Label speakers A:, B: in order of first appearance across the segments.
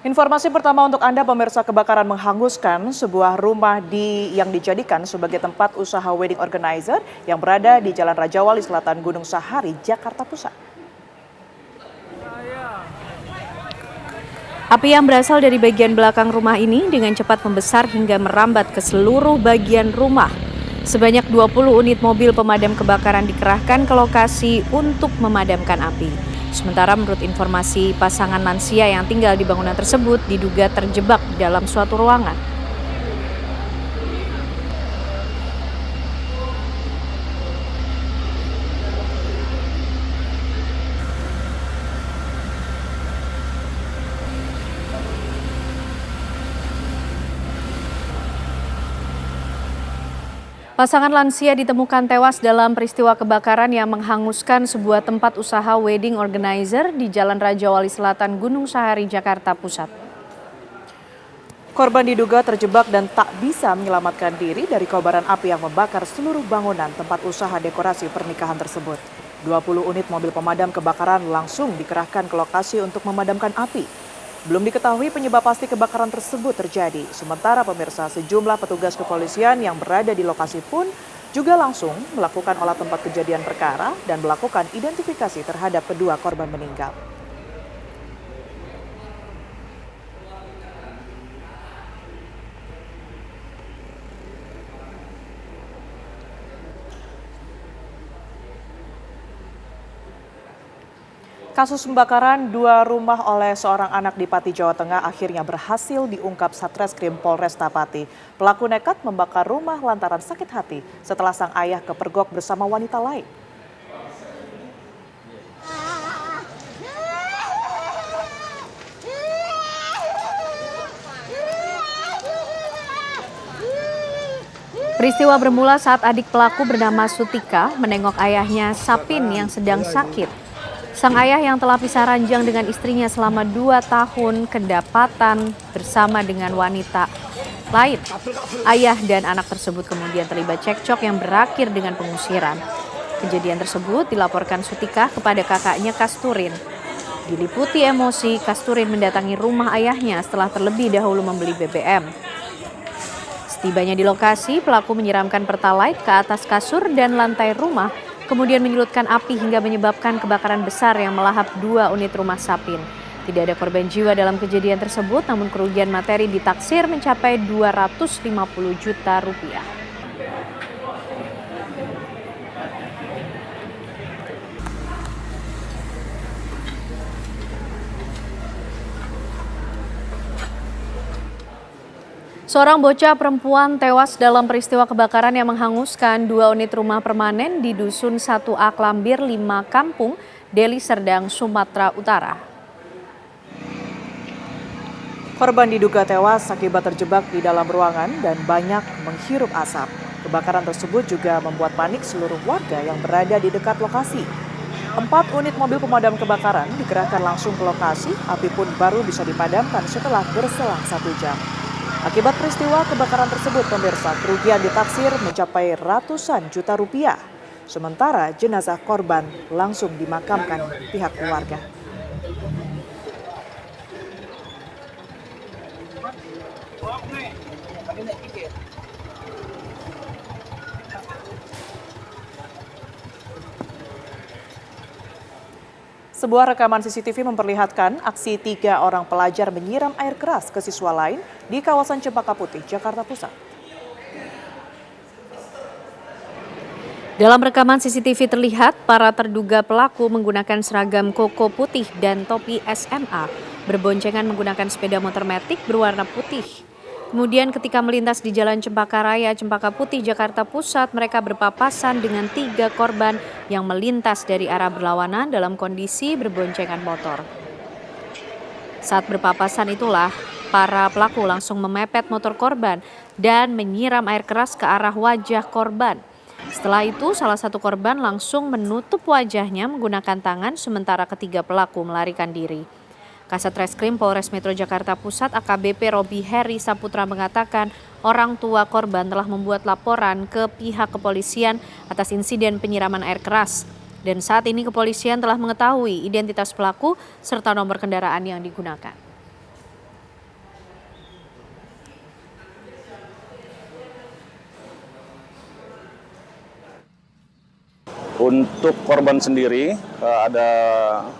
A: Informasi pertama untuk Anda pemirsa, kebakaran menghanguskan sebuah rumah yang dijadikan sebagai tempat usaha wedding organizer yang berada di Jalan Raja Wali Selatan, Gunung Sahari, Jakarta Pusat.
B: Api yang berasal dari bagian belakang rumah ini dengan cepat membesar hingga merambat ke seluruh bagian rumah. Sebanyak 20 unit mobil pemadam kebakaran dikerahkan ke lokasi untuk memadamkan api. Sementara menurut informasi, pasangan lansia yang tinggal di bangunan tersebut diduga terjebak dalam suatu ruangan. Pasangan lansia ditemukan tewas dalam peristiwa kebakaran yang menghanguskan sebuah tempat usaha wedding organizer di Jalan Raja Wali Selatan, Gunung Sahari, Jakarta Pusat.
A: Korban diduga terjebak dan tak bisa menyelamatkan diri dari kobaran api yang membakar seluruh bangunan tempat usaha dekorasi pernikahan tersebut. 20 unit mobil pemadam kebakaran langsung dikerahkan ke lokasi untuk memadamkan api. Belum diketahui penyebab pasti kebakaran tersebut terjadi. Sementara pemirsa, sejumlah petugas kepolisian yang berada di lokasi pun juga langsung melakukan olah tempat kejadian perkara dan melakukan identifikasi terhadap kedua korban meninggal. Kasus pembakaran 2 rumah oleh seorang anak di Pati, Jawa Tengah akhirnya berhasil diungkap Satreskrim Polresta Pati. Pelaku nekat membakar rumah lantaran sakit hati setelah sang ayah kepergok bersama wanita lain.
B: Peristiwa bermula saat adik pelaku bernama Sutika menengok ayahnya Sapin yang sedang sakit. Sang ayah yang telah pisah ranjang dengan istrinya selama 2 tahun kedapatan bersama dengan wanita lain. Ayah dan anak tersebut kemudian terlibat cekcok yang berakhir dengan pengusiran. Kejadian tersebut dilaporkan Sutika kepada kakaknya Kasturin. Diliputi emosi, Kasturin mendatangi rumah ayahnya setelah terlebih dahulu membeli BBM. Setibanya di lokasi, pelaku menyiramkan pertalite ke atas kasur dan lantai rumah, kemudian menyulutkan api hingga menyebabkan kebakaran besar yang melahap 2 unit rumah Sapin. Tidak ada korban jiwa dalam kejadian tersebut, namun kerugian materi ditaksir mencapai 250 juta rupiah. Seorang bocah perempuan tewas dalam peristiwa kebakaran yang menghanguskan 2 unit rumah permanen di Dusun 1A Klambir 5 Kampung, Deli Serdang, Sumatera Utara.
A: Korban diduga tewas akibat terjebak di dalam ruangan dan banyak menghirup asap. Kebakaran tersebut juga membuat panik seluruh warga yang berada di dekat lokasi. 4 unit mobil pemadam kebakaran dikerahkan langsung ke lokasi, api pun baru bisa dipadamkan setelah berselang 1 jam. Akibat peristiwa kebakaran tersebut, pemirsa, kerugian ditaksir mencapai ratusan juta rupiah. Sementara jenazah korban langsung dimakamkan pihak keluarga. Sebuah rekaman CCTV memperlihatkan aksi 3 orang pelajar menyiram air keras ke siswa lain di kawasan Cempaka Putih, Jakarta Pusat.
B: Dalam rekaman CCTV terlihat para terduga pelaku menggunakan seragam koko putih dan topi SMA, berboncengan menggunakan sepeda motor matic berwarna putih. Kemudian ketika melintas di Jalan Cempaka Raya, Cempaka Putih, Jakarta Pusat, mereka berpapasan dengan 3 korban yang melintas dari arah berlawanan dalam kondisi berboncengan motor. Saat berpapasan itulah, para pelaku langsung memepet motor korban dan menyiram air keras ke arah wajah korban. Setelah itu, salah satu korban langsung menutup wajahnya menggunakan tangan, sementara ketiga pelaku melarikan diri. Kasat Reskrim Polres Metro Jakarta Pusat AKBP Robi Heri Saputra mengatakan orang tua korban telah membuat laporan ke pihak kepolisian atas insiden penyiraman air keras. Dan saat ini kepolisian telah mengetahui identitas pelaku serta nomor kendaraan yang digunakan.
C: Untuk korban sendiri ada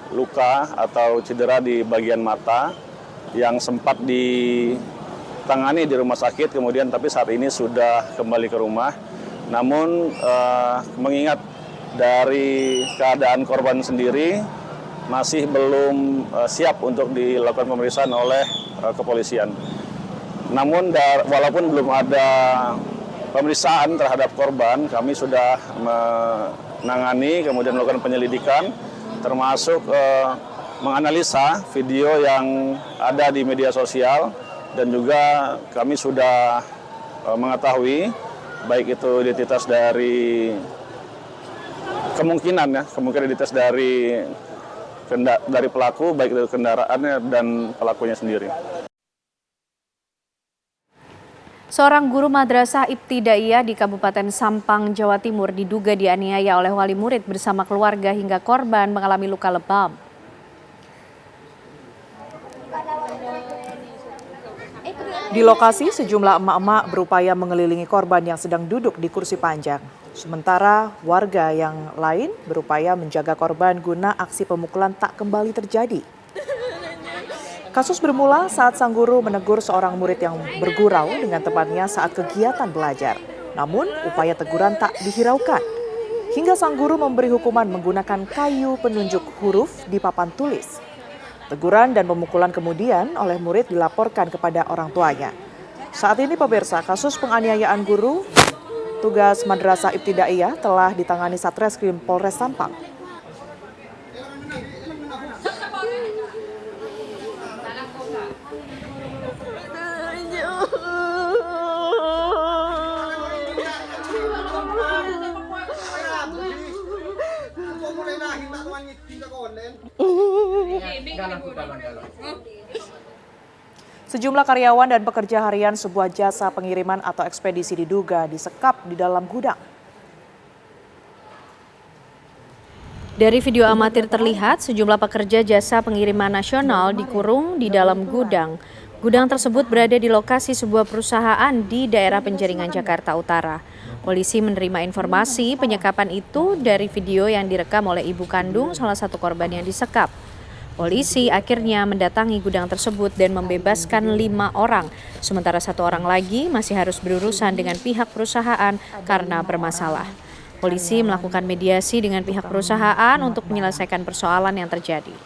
C: luka atau cedera di bagian mata yang sempat ditangani di rumah sakit, kemudian tapi saat ini sudah kembali ke rumah. Namun mengingat dari keadaan korban sendiri masih belum siap untuk dilakukan pemeriksaan oleh kepolisian. Namun walaupun belum ada pemeriksaan terhadap korban, kami sudah menangani kemudian melakukan penyelidikan, termasuk menganalisa video yang ada di media sosial, dan juga kami sudah mengetahui baik itu identitas dari kemungkinan identitas dari pelaku, baik itu kendaraannya dan pelakunya sendiri.
B: Seorang guru madrasah Ibtidaiyah di Kabupaten Sampang, Jawa Timur diduga dianiaya oleh wali murid bersama keluarga hingga korban mengalami luka lebam.
A: Di lokasi, sejumlah emak-emak berupaya mengelilingi korban yang sedang duduk di kursi panjang. Sementara warga yang lain berupaya menjaga korban guna aksi pemukulan tak kembali terjadi. Kasus bermula saat sang guru menegur seorang murid yang bergurau dengan temannya saat kegiatan belajar. Namun, upaya teguran tak dihiraukan. Hingga sang guru memberi hukuman menggunakan kayu penunjuk huruf di papan tulis. Teguran dan pemukulan kemudian oleh murid dilaporkan kepada orang tuanya. Saat ini pemirsa, kasus penganiayaan guru tugas Madrasah Ibtidaiyah telah ditangani Satreskrim Polres Sampang. Sejumlah karyawan dan pekerja harian sebuah jasa pengiriman atau ekspedisi diduga disekap di dalam gudang.
B: Dari video amatir terlihat sejumlah pekerja jasa pengiriman nasional dikurung di dalam gudang. Gudang tersebut berada di lokasi sebuah perusahaan di daerah Penjaringan, Jakarta Utara. Polisi menerima informasi penyekapan itu dari video yang direkam oleh ibu kandung salah satu korban yang disekap. Polisi akhirnya mendatangi gudang tersebut dan membebaskan 5 orang, sementara 1 orang lagi masih harus berurusan dengan pihak perusahaan karena bermasalah. Polisi melakukan mediasi dengan pihak perusahaan untuk menyelesaikan persoalan yang terjadi.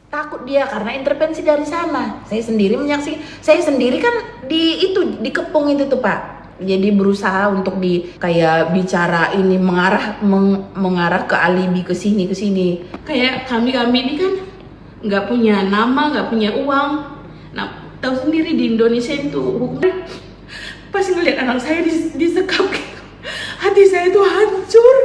D: Takut dia karena intervensi dari sana. Saya sendiri menyaksikan, saya sendiri kan dikepung itu tuh Pak. Jadi berusaha untuk kayak bicara ini mengarah ke alibi ke sini. Kayak kami ini kan nggak punya nama, nggak punya uang. Nah, tahu sendiri di Indonesia itu hukum. Pas ngeliat anak saya disekap gitu, hati saya itu hancur,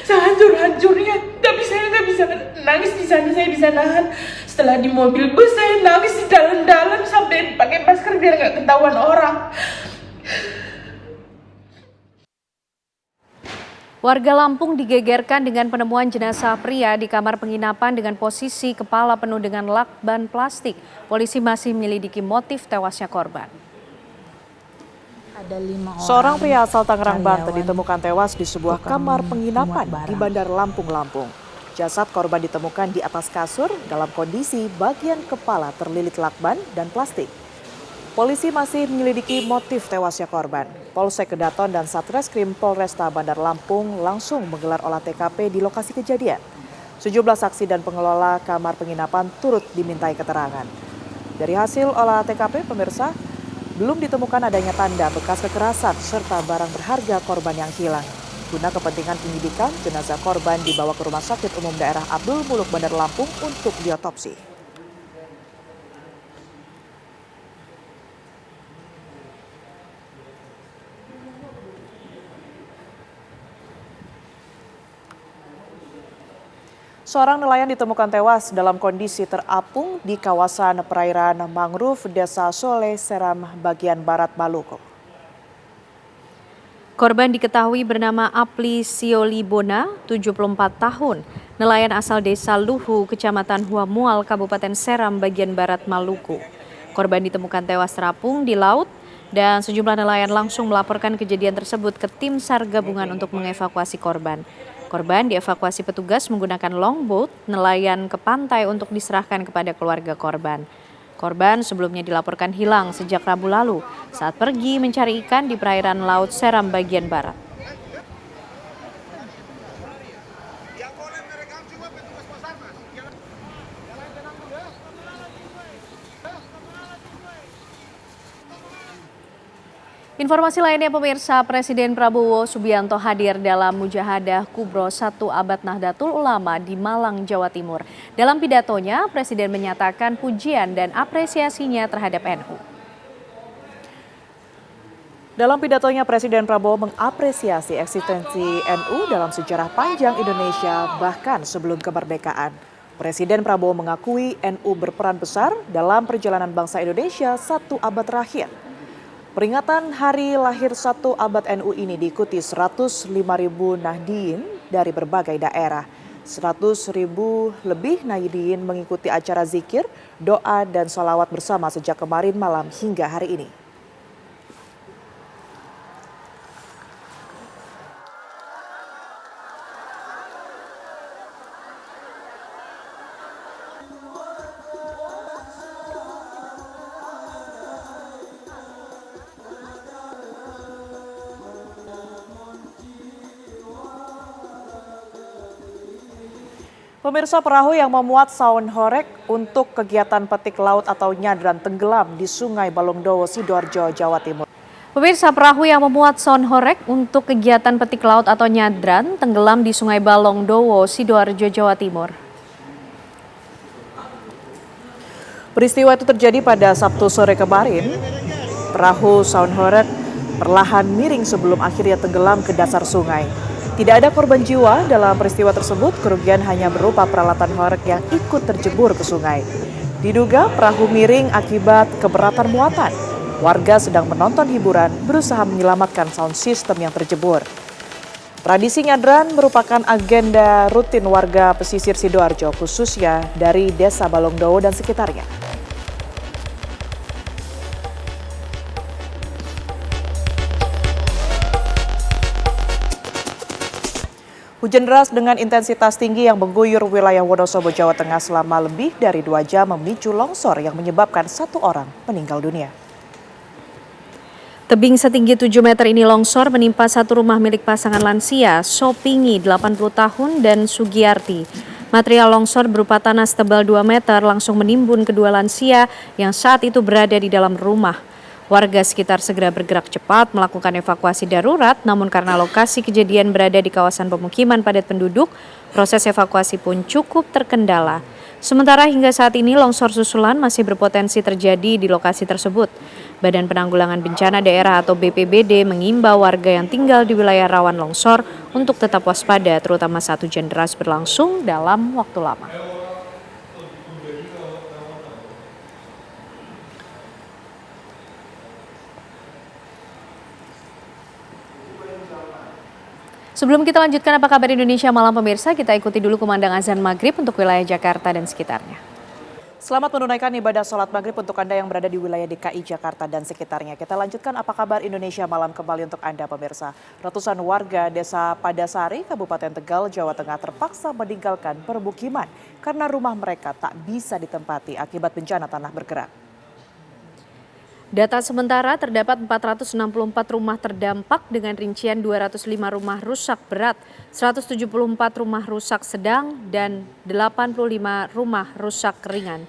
D: sehancur-hancurnya. Tapi saya nggak bisa nangis di sana, saya bisa nahan. Setelah di mobil bus saya nangis di dalam sampai pakai masker biar nggak ketahuan orang.
B: Warga Lampung digegerkan dengan penemuan jenazah pria di kamar penginapan dengan posisi kepala penuh dengan lakban plastik. Polisi masih menyelidiki motif tewasnya korban.
D: Ada 5 orang.
A: Seorang pria asal Tangerang, Banten ditemukan tewas di sebuah kamar penginapan di Bandar Lampung, Lampung. Jasad korban ditemukan di atas kasur dalam kondisi bagian kepala terlilit lakban dan plastik. Polisi masih menyelidiki motif tewasnya korban. Polsek Kedaton dan Satreskrim Polresta Bandar Lampung langsung menggelar olah TKP di lokasi kejadian. Sejumlah saksi dan pengelola kamar penginapan turut dimintai keterangan. Dari hasil olah TKP, pemirsa, belum ditemukan adanya tanda bekas kekerasan serta barang berharga korban yang hilang. Guna kepentingan penyidikan, jenazah korban dibawa ke Rumah Sakit Umum Daerah Abdul Muluk Bandar Lampung untuk diotopsi. Seorang nelayan ditemukan tewas dalam kondisi terapung di kawasan perairan mangrove Desa Sole Seram bagian barat Maluku.
B: Korban diketahui bernama Apli Siolibona, 74 tahun, nelayan asal desa Luhu, Kecamatan Huamual, Kabupaten Seram, bagian barat Maluku. Korban ditemukan tewas terapung di laut dan sejumlah nelayan langsung melaporkan kejadian tersebut ke tim SAR gabungan untuk mengevakuasi korban. Korban dievakuasi petugas menggunakan longboat nelayan ke pantai untuk diserahkan kepada keluarga korban. Korban sebelumnya dilaporkan hilang sejak Rabu lalu saat pergi mencari ikan di perairan Laut Seram bagian barat. Informasi lainnya pemirsa, Presiden Prabowo Subianto hadir dalam Mujahadah Kubro 1 Abad Nahdlatul Ulama di Malang, Jawa Timur. Dalam pidatonya, Presiden menyatakan pujian dan apresiasinya terhadap NU.
A: Dalam pidatonya, Presiden Prabowo mengapresiasi eksistensi NU dalam sejarah panjang Indonesia bahkan sebelum kemerdekaan. Presiden Prabowo mengakui NU berperan besar dalam perjalanan bangsa Indonesia 1 abad terakhir. Peringatan hari lahir 1 abad NU ini diikuti 105.000 Nahdiyin dari berbagai daerah. 100.000 lebih Nahdiyin mengikuti acara zikir, doa, dan sholawat bersama sejak kemarin malam hingga hari ini. Pemirsa, perahu yang memuat saung horek untuk kegiatan petik laut atau nyadran tenggelam di Sungai Balongdowo, Sidoarjo, Jawa Timur.
B: Pemirsa, perahu yang memuat saung horek untuk kegiatan petik laut atau nyadran tenggelam di Sungai Balongdowo, Sidoarjo, Jawa Timur.
A: Peristiwa itu terjadi pada Sabtu sore kemarin. Perahu saung horek perlahan miring sebelum akhirnya tenggelam ke dasar sungai. Tidak ada korban jiwa dalam peristiwa tersebut, kerugian hanya berupa peralatan horek yang ikut terjebur ke sungai. Diduga perahu miring akibat keberatan muatan. Warga sedang menonton hiburan berusaha menyelamatkan sound system yang terjebur. Tradisi nyadran merupakan agenda rutin warga pesisir Sidoarjo, khususnya dari Desa Balongdowo dan sekitarnya. Hujan deras dengan intensitas tinggi yang mengguyur wilayah Wonosobo, Jawa Tengah selama lebih dari 2 jam memicu longsor yang menyebabkan 1 orang meninggal dunia.
B: Tebing setinggi 7 meter ini longsor menimpa satu rumah milik pasangan lansia, Sopingi 80 tahun dan Sugiyarti. Material longsor berupa tanah setebal 2 meter langsung menimbun kedua lansia yang saat itu berada di dalam rumah. Warga sekitar segera bergerak cepat melakukan evakuasi darurat, namun karena lokasi kejadian berada di kawasan pemukiman padat penduduk, proses evakuasi pun cukup terkendala. Sementara hingga saat ini longsor susulan masih berpotensi terjadi di lokasi tersebut. Badan Penanggulangan Bencana Daerah atau BPBD mengimbau warga yang tinggal di wilayah rawan longsor untuk tetap waspada, terutama saat hujan deras berlangsung dalam waktu lama. Sebelum kita lanjutkan apa kabar Indonesia malam pemirsa, kita ikuti dulu kumandang azan maghrib untuk wilayah Jakarta dan sekitarnya.
A: Selamat menunaikan ibadah sholat maghrib untuk Anda yang berada di wilayah DKI Jakarta dan sekitarnya. Kita lanjutkan apa kabar Indonesia malam kembali untuk Anda pemirsa. Ratusan warga Desa Padasari, Kabupaten Tegal, Jawa Tengah terpaksa meninggalkan permukiman karena rumah mereka tak bisa ditempati akibat bencana tanah bergerak.
B: Data sementara terdapat 464 rumah terdampak dengan rincian 205 rumah rusak berat, 174 rumah rusak sedang, dan 85 rumah rusak ringan.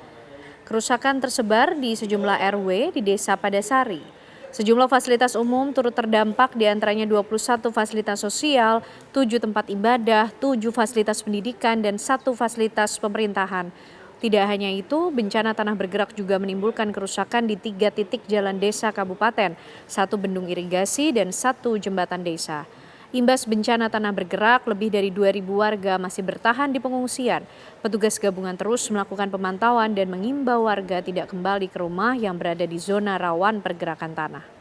B: Kerusakan tersebar di sejumlah RW di Desa Padasari. Sejumlah fasilitas umum turut terdampak, diantaranya 21 fasilitas sosial, 7 tempat ibadah, 7 fasilitas pendidikan, dan 1 fasilitas pemerintahan. Tidak hanya itu, bencana tanah bergerak juga menimbulkan kerusakan di 3 titik jalan desa kabupaten, 1 bendung irigasi, dan 1 jembatan desa. Imbas bencana tanah bergerak, lebih dari 2.000 warga masih bertahan di pengungsian. Petugas gabungan terus melakukan pemantauan dan mengimbau warga tidak kembali ke rumah yang berada di zona rawan pergerakan tanah.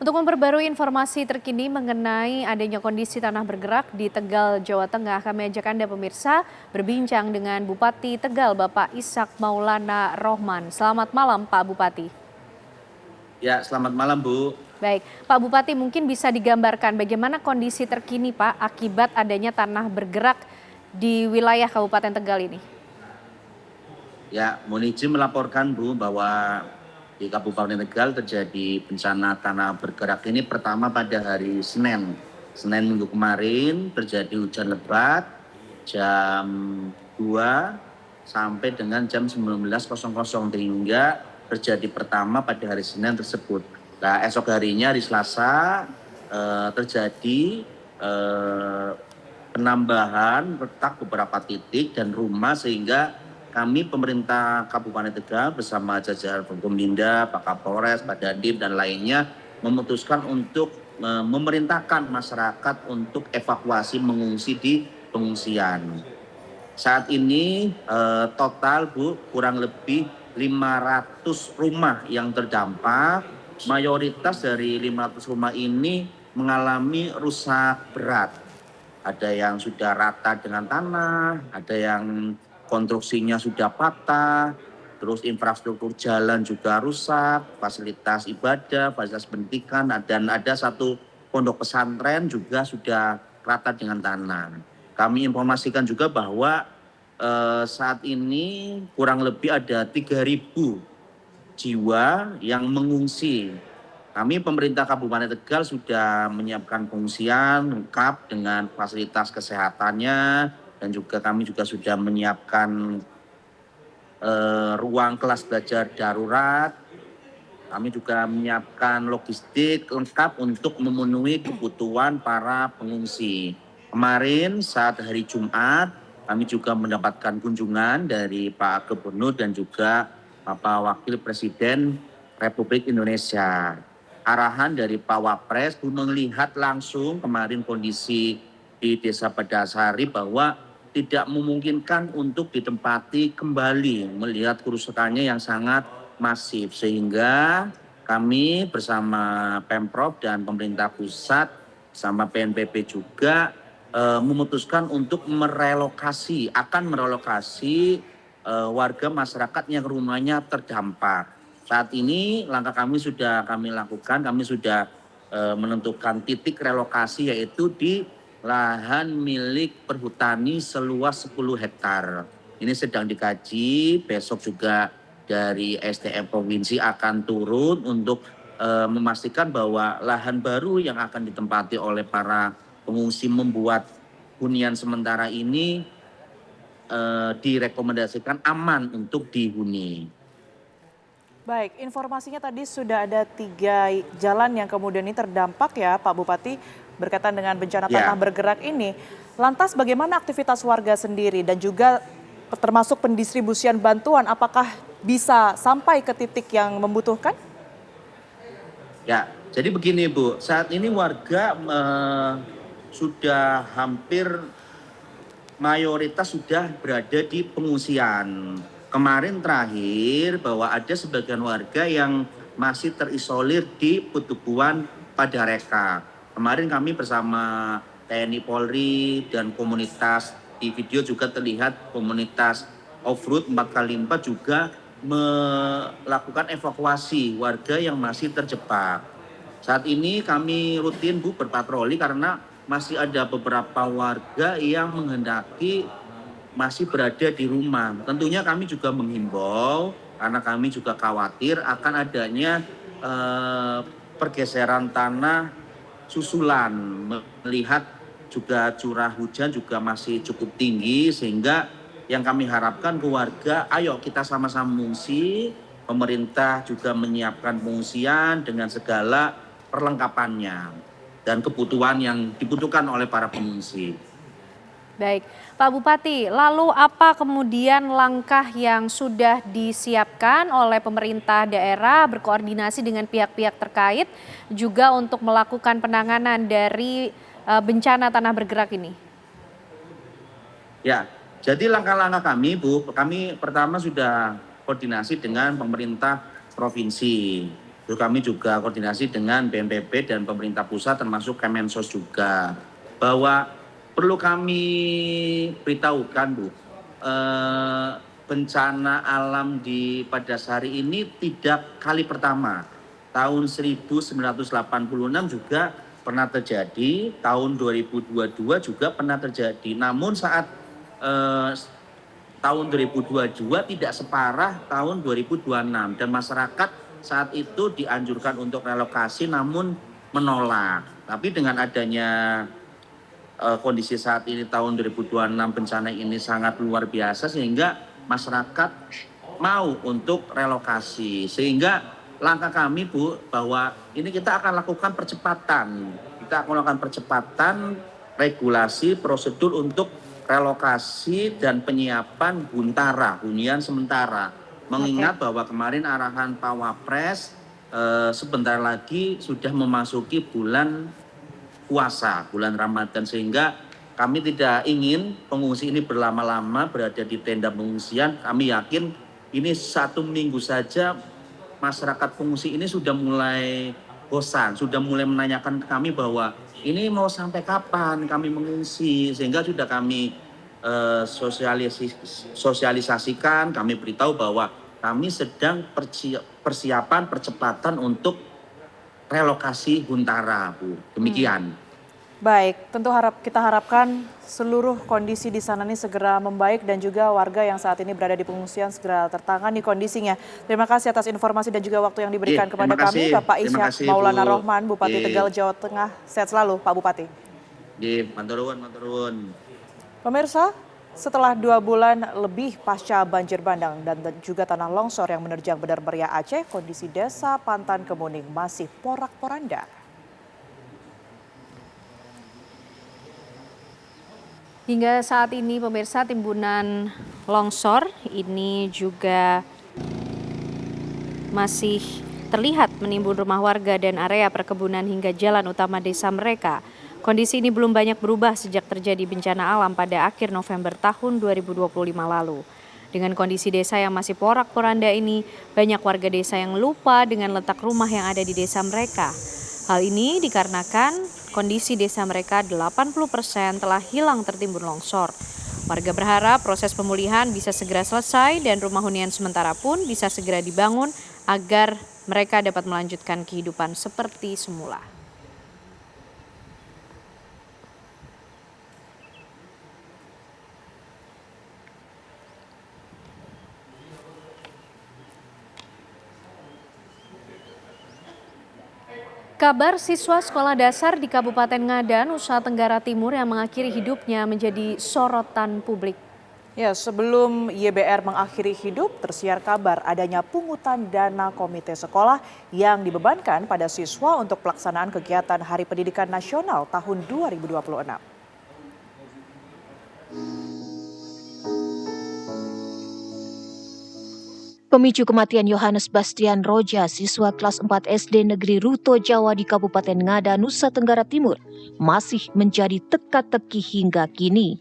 B: Untuk memperbarui informasi terkini mengenai adanya kondisi tanah bergerak di Tegal, Jawa Tengah, kami ajak Anda pemirsa berbincang dengan Bupati Tegal, Bapak Ishak Maulana Rohman. Selamat malam Pak Bupati.
E: Ya, selamat malam Bu.
B: Baik, Pak Bupati mungkin bisa digambarkan bagaimana kondisi terkini Pak akibat adanya tanah bergerak di wilayah Kabupaten Tegal ini.
E: Ya, mohon izin melaporkan Bu bahwa di Kabupaten Tegal terjadi bencana tanah bergerak ini pertama pada hari Senin. Senin minggu kemarin terjadi hujan lebat jam 2 sampai dengan jam 19.00 hingga terjadi pertama pada hari Senin tersebut. Nah, esok harinya hari Selasa terjadi penambahan retak beberapa titik dan rumah sehingga kami pemerintah Kabupaten Tegal bersama jajaran Forkominda, Pak Kapolres, Pak Dandim dan lainnya memutuskan untuk memerintahkan masyarakat untuk evakuasi mengungsi di pengungsian. Saat ini total Bu kurang lebih 500 rumah yang terdampak. Mayoritas dari 500 rumah ini mengalami rusak berat. Ada yang sudah rata dengan tanah, ada yang konstruksinya sudah patah, terus infrastruktur jalan juga rusak, fasilitas ibadah, fasilitas pendidikan, dan ada satu pondok pesantren juga sudah rata dengan tanah. Kami informasikan juga bahwa saat ini kurang lebih ada 3.000 jiwa yang mengungsi. Kami pemerintah Kabupaten Tegal sudah menyiapkan pengungsian lengkap dengan fasilitas kesehatannya dan juga kami juga sudah menyiapkan ruang kelas belajar darurat. Kami juga menyiapkan logistik lengkap untuk memenuhi kebutuhan para pengungsi. Kemarin saat hari Jumat kami juga mendapatkan kunjungan dari Pak Gubernur dan juga Bapak Wakil Presiden Republik Indonesia. Arahan dari Pak Wapres melihat langsung kemarin kondisi di Desa Pedasari bahwa tidak memungkinkan untuk ditempati kembali melihat kerusakannya yang sangat masif. Sehingga kami bersama Pemprov dan pemerintah pusat sama PNPB juga memutuskan untuk merelokasi warga masyarakat yang rumahnya terdampak. Saat ini langkah kami sudah kami lakukan, kami sudah menentukan titik relokasi yaitu di lahan milik perhutani seluas 10 hektar. Ini sedang dikaji, besok juga dari SDM Provinsi akan turun untuk memastikan bahwa lahan baru yang akan ditempati oleh para pengungsi membuat hunian sementara ini direkomendasikan aman untuk dihuni.
A: Baik, informasinya tadi sudah ada 3 jalan yang kemudian ini terdampak ya Pak Bupati berkaitan dengan bencana tanah bergerak ini. Lantas bagaimana aktivitas warga sendiri dan juga termasuk pendistribusian bantuan, apakah bisa sampai ke titik yang membutuhkan?
E: Ya, jadi begini Bu, saat ini warga sudah hampir mayoritas sudah berada di pengungsian. Kemarin terakhir bahwa ada sebagian warga yang masih terisolir di Petubuhan Padareka. Kemarin kami bersama TNI Polri dan komunitas, di video juga terlihat komunitas off-road 4x4 juga melakukan evakuasi warga yang masih terjebak. Saat ini kami rutin Bu berpatroli karena masih ada beberapa warga yang menghendaki masih berada di rumah. Tentunya kami juga menghimbau karena kami juga khawatir akan adanya pergeseran tanah susulan. Melihat juga curah hujan juga masih cukup tinggi sehingga yang kami harapkan ke warga, ayo kita sama-sama mengungsi. Pemerintah juga menyiapkan pengungsian dengan segala perlengkapannya dan kebutuhan yang dibutuhkan oleh para pengungsi.
B: Baik, Pak Bupati, lalu apa kemudian langkah yang sudah disiapkan oleh pemerintah daerah berkoordinasi dengan pihak-pihak terkait juga untuk melakukan penanganan dari bencana tanah bergerak ini?
E: Ya, jadi langkah-langkah kami Bu, kami pertama sudah koordinasi dengan pemerintah provinsi. Terus kami juga koordinasi dengan BNPB dan pemerintah pusat termasuk Kemensos juga, bahwa perlu kami beritahukan Bu, bencana alam pada hari ini tidak kali pertama. Tahun 1986 juga pernah terjadi, tahun 2022 juga pernah terjadi. Namun saat tahun 2022 tidak separah tahun 2026 dan masyarakat saat itu dianjurkan untuk relokasi namun menolak. Tapi dengan adanya kondisi saat ini tahun 2026 bencana ini sangat luar biasa sehingga masyarakat mau untuk relokasi. Sehingga langkah kami Bu bahwa ini kita akan lakukan percepatan. Kita akan lakukan percepatan regulasi prosedur untuk relokasi dan penyiapan hunian sementara. Mengingat bahwa kemarin arahan Pak Wapres sebentar lagi sudah memasuki bulan puasa, bulan Ramadan, sehingga kami tidak ingin pengungsi ini berlama-lama berada di tenda pengungsian. Kami yakin ini 1 minggu saja masyarakat pengungsi ini sudah mulai bosan, sudah mulai menanyakan ke kami bahwa ini mau sampai kapan kami mengungsi, sehingga sudah kami sosialisasikan, kami beritahu bahwa kami sedang persiapan percepatan untuk relokasi Huntara, Bu. Demikian.
A: Baik, tentu kita harapkan seluruh kondisi di sana ini segera membaik dan juga warga yang saat ini berada di pengungsian segera tertangani kondisinya. Terima kasih atas informasi dan juga waktu yang diberikan kepada kami, Bapak Ishak Maulana Rohman, Bupati Tegal, Jawa Tengah. Sehat selalu, Pak Bupati.
E: Matur.
A: Pemirsa, setelah 2 bulan lebih pasca banjir bandang dan juga tanah longsor yang menerjang Benar Meriah Aceh, kondisi desa Pantan Kemuning masih porak-poranda.
B: Hingga saat ini pemirsa, timbunan longsor ini juga masih terlihat menimbun rumah warga dan area perkebunan hingga jalan utama desa mereka. Kondisi ini belum banyak berubah sejak terjadi bencana alam pada akhir November tahun 2025 lalu. Dengan kondisi desa yang masih porak-poranda ini, banyak warga desa yang lupa dengan letak rumah yang ada di desa mereka. Hal ini dikarenakan kondisi desa mereka 80% telah hilang tertimbun longsor. Warga berharap proses pemulihan bisa segera selesai dan rumah hunian sementara pun bisa segera dibangun agar mereka dapat melanjutkan kehidupan seperti semula. Kabar siswa sekolah dasar di Kabupaten Ngada, Nusa Tenggara Timur yang mengakhiri hidupnya menjadi sorotan publik.
A: Ya, sebelum YBR mengakhiri hidup, tersiar kabar adanya pungutan dana komite sekolah yang dibebankan pada siswa untuk pelaksanaan kegiatan Hari Pendidikan Nasional tahun 2026.
F: Pemicu kematian Yohanes Bastian Roja, siswa kelas 4 SD Negeri Ruto Jawa di Kabupaten Ngada, Nusa Tenggara Timur, masih menjadi teka-teki hingga kini.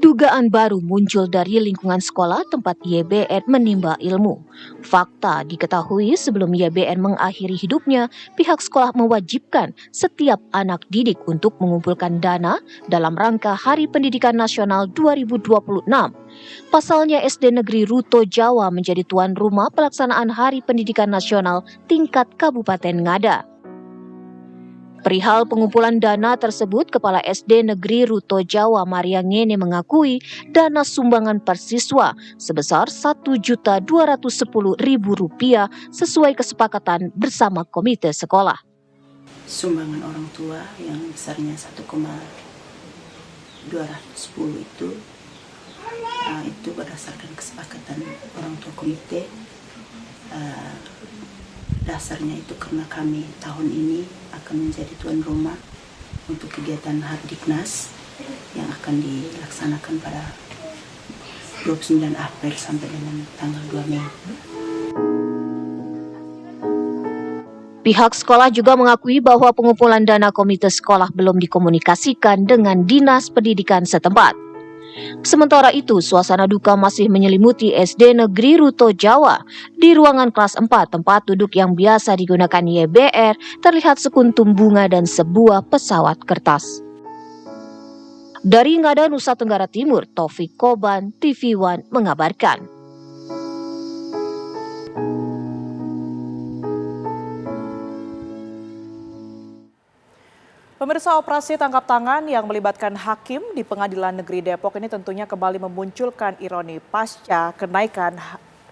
F: Dugaan baru muncul dari lingkungan sekolah tempat YBN menimba ilmu. Fakta diketahui sebelum YBN mengakhiri hidupnya, pihak sekolah mewajibkan setiap anak didik untuk mengumpulkan dana dalam rangka Hari Pendidikan Nasional 2026. Pasalnya SD Negeri Ruto Jawa menjadi tuan rumah pelaksanaan Hari Pendidikan Nasional tingkat Kabupaten Ngada. Perihal pengumpulan dana tersebut, Kepala SD Negeri Ruto Jawa Maria Ngene mengakui dana sumbangan per siswa sebesar Rp1.210.000 sesuai kesepakatan bersama komite sekolah.
G: Sumbangan orang tua yang besarnya 1,210 itu berdasarkan kesepakatan orang tua komite. Dasarnya itu karena kami tahun ini akan menjadi tuan rumah untuk kegiatan Hardiknas yang akan dilaksanakan pada 29 April sampai dengan tanggal 2 Mei.
F: Pihak sekolah juga mengakui bahwa pengumpulan dana komite sekolah belum dikomunikasikan dengan Dinas Pendidikan setempat. Sementara itu, suasana duka masih menyelimuti SD Negeri Ruto Jawa. Di ruangan kelas 4, tempat duduk yang biasa digunakan YBR, terlihat sekuntum bunga dan sebuah pesawat kertas. Dari Ngada, Nusa Tenggara Timur, Taufik Koban, TV One mengabarkan.
A: Pemirsa, operasi tangkap tangan yang melibatkan hakim di Pengadilan Negeri Depok ini tentunya kembali memunculkan ironi pasca kenaikan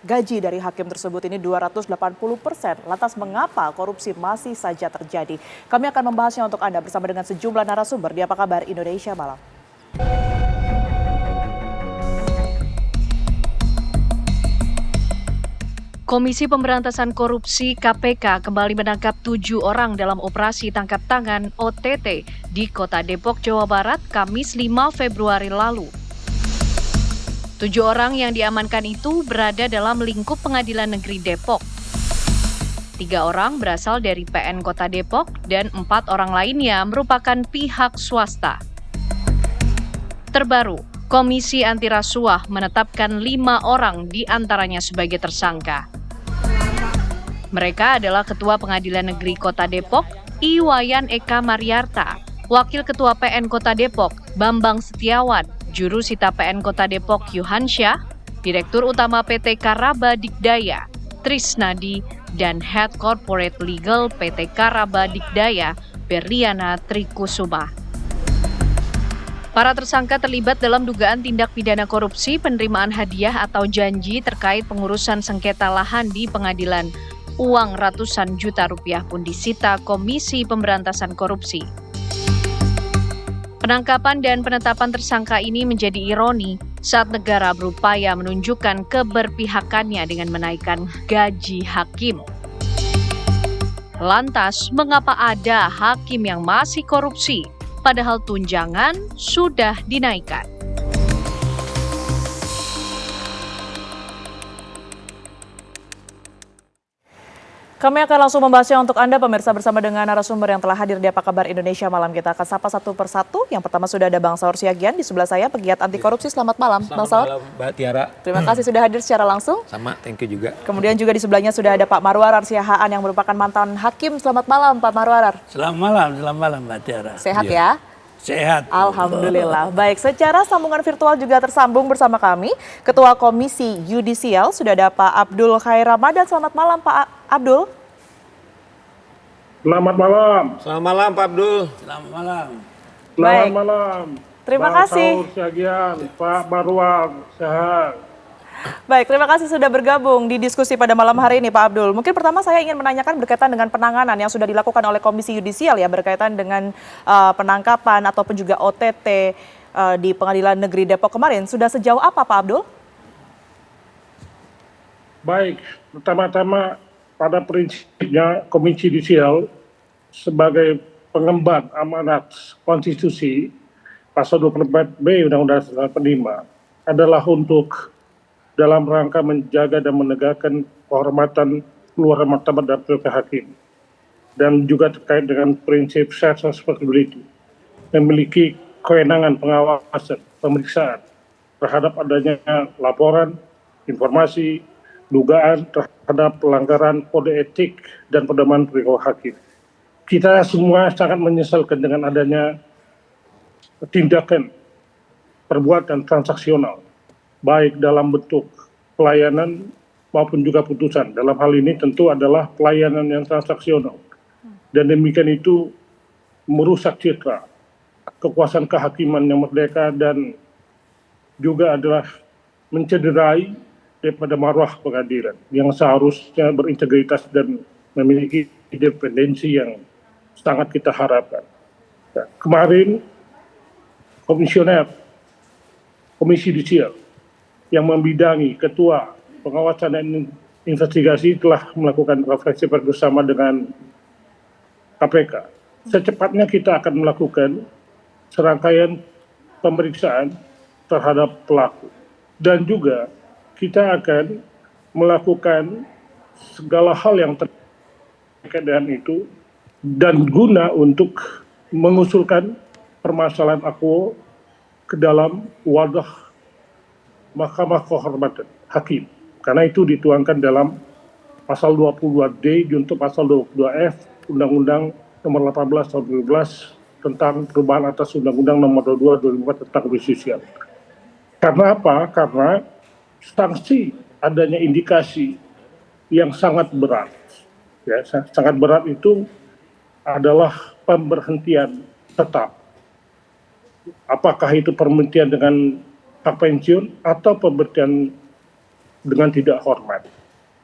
A: gaji dari hakim tersebut ini 280%. Lantas mengapa korupsi masih saja terjadi? Kami akan membahasnya untuk Anda bersama dengan sejumlah narasumber di Apa Kabar Indonesia Malam.
B: Komisi Pemberantasan Korupsi KPK kembali menangkap 7 orang dalam operasi tangkap tangan OTT di Kota Depok, Jawa Barat, Kamis 5 Februari lalu. 7 orang yang diamankan itu berada dalam lingkup Pengadilan Negeri Depok. 3 orang berasal dari PN Kota Depok dan 4 orang lainnya merupakan pihak swasta. Terbaru, Komisi Anti Rasuah menetapkan 5 orang di antaranya sebagai tersangka. Mereka adalah Ketua Pengadilan Negeri Kota Depok, Iwayan Eka Mariarta, Wakil Ketua PN Kota Depok, Bambang Setiawan, Juru Sita PN Kota Depok, Yuhansyah, Direktur Utama PT Karaba Dikdaya, Trisnadi, dan Head Corporate Legal PT Karaba Dikdaya, Berliana Trikusuma. Para tersangka terlibat dalam dugaan tindak pidana korupsi, penerimaan hadiah atau janji terkait pengurusan sengketa lahan di pengadilan. Uang ratusan juta rupiah pun disita Komisi Pemberantasan Korupsi. Penangkapan dan penetapan tersangka ini menjadi ironi saat negara berupaya menunjukkan keberpihakannya dengan menaikkan gaji hakim. Lantas, mengapa ada hakim yang masih korupsi, padahal tunjangan sudah dinaikkan?
A: Kami akan langsung membahasnya untuk Anda pemirsa bersama dengan narasumber yang telah hadir di Apa Kabar Indonesia Malam. Kita akan sapa satu persatu. Yang pertama sudah ada Bang Saur Siagian di sebelah saya, pegiat anti korupsi. Selamat malam, Bang Saur.
H: Selamat malam, Mbak Tiara.
A: Terima kasih sudah hadir secara langsung.
H: Sama, thank you juga.
A: Kemudian juga di sebelahnya sudah ada Pak Marwarar Siahaan yang merupakan mantan hakim. Selamat malam, Pak Marwarar.
I: Selamat malam Mbak Tiara.
A: Sehat ya?
I: Sehat.
A: Alhamdulillah. Baik, secara sambungan virtual juga tersambung bersama kami, Ketua Komisi Yudisial sudah ada Pak Abdul Khair Ramadan. Selamat malam, Pak Abdul.
J: Selamat malam.
H: Selamat malam, Pak Abdul.
I: Selamat malam.
J: Selamat
A: Baik.
J: malam.
A: Terima
J: Bang
A: kasih.
J: Saur Siagian, Pak Marwar Sehat.
A: Baik, terima kasih sudah bergabung di diskusi pada malam hari ini, Pak Abdul. Mungkin pertama saya ingin menanyakan berkaitan dengan penanganan yang sudah dilakukan oleh Komisi Yudisial ya, berkaitan dengan penangkapan ataupun juga OTT di Pengadilan Negeri Depok kemarin. Sudah sejauh apa, Pak Abdul?
J: Baik, pertama-tama pada prinsipnya Komisi Yudisial sebagai pengemban amanat konstitusi pasal 24B Undang-Undang 45 adalah untuk dalam rangka menjaga dan menegakkan kehormatan keluarga martabat dan prioritas hakim, dan juga terkait dengan prinsip fairness and responsibility, memiliki kewenangan pengawasan pemeriksaan terhadap adanya laporan, informasi, dugaan terhadap pelanggaran kode etik dan pedoman perilaku hakim. Kita semua sangat menyesalkan dengan adanya tindakan perbuatan transaksional, baik dalam bentuk pelayanan maupun juga putusan. Dalam hal ini tentu adalah pelayanan yang transaksional. Dan demikian itu merusak citra kekuasaan kehakiman yang merdeka dan juga adalah mencederai daripada marwah pengadilan yang seharusnya berintegritas dan memiliki independensi yang sangat kita harapkan. Ya, kemarin komisioner Komisi Yudisial yang membidangi Ketua Pengawasan dan Investigasi telah melakukan refleksi bersama dengan KPK. Secepatnya kita akan melakukan serangkaian pemeriksaan terhadap pelaku, dan juga kita akan melakukan segala hal yang terkait dengan itu dan guna untuk mengusulkan permasalahan akuo ke dalam wadah Mahkamah Kehormatan Hakim. Karena itu dituangkan dalam pasal 22D junto pasal 22F Undang-Undang Nomor 18 Tahun 2012 tentang perubahan atas Undang-Undang Nomor 22 2004 tentang Komisi Yudisial. Karena apa? Karena sanksi adanya indikasi yang sangat berat. Ya, sangat berat itu adalah pemberhentian tetap. Apakah itu pemberhentian dengan hak pensiun atau pemberhentian dengan tidak hormat.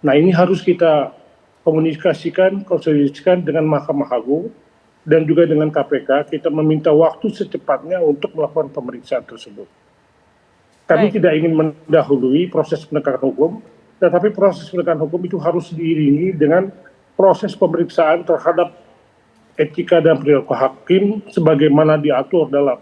J: Nah, ini harus kita komunikasikan, konsolidasikan dengan Mahkamah Agung dan juga dengan KPK. Kita meminta waktu secepatnya untuk melakukan pemeriksaan tersebut. Kami tidak ingin mendahului proses penegakan hukum, tetapi proses penegakan hukum itu harus diiringi dengan proses pemeriksaan terhadap etika dan perilaku hakim sebagaimana diatur dalam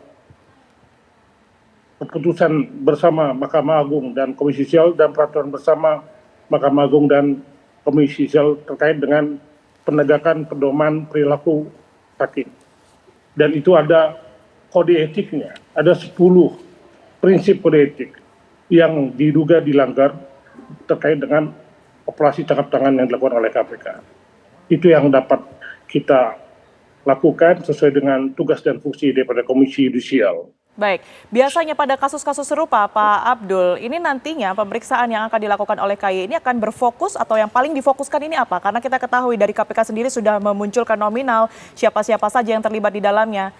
J: keputusan bersama Mahkamah Agung dan Komisi Yudisial dan peraturan bersama Mahkamah Agung dan Komisi Yudisial terkait dengan penegakan pedoman perilaku hakim. Dan itu ada kode etiknya, ada 10 prinsip kode etik yang diduga dilanggar terkait dengan operasi tangkap tangan yang dilakukan oleh KPK. Itu yang dapat kita lakukan sesuai dengan tugas dan fungsi daripada Komisi Yudisial.
A: Baik, biasanya pada kasus-kasus serupa Pak Abdul, ini nantinya pemeriksaan yang akan dilakukan oleh KY ini akan berfokus atau yang paling difokuskan ini apa? Karena kita ketahui dari KPK sendiri sudah memunculkan nominal siapa-siapa saja yang terlibat di dalamnya.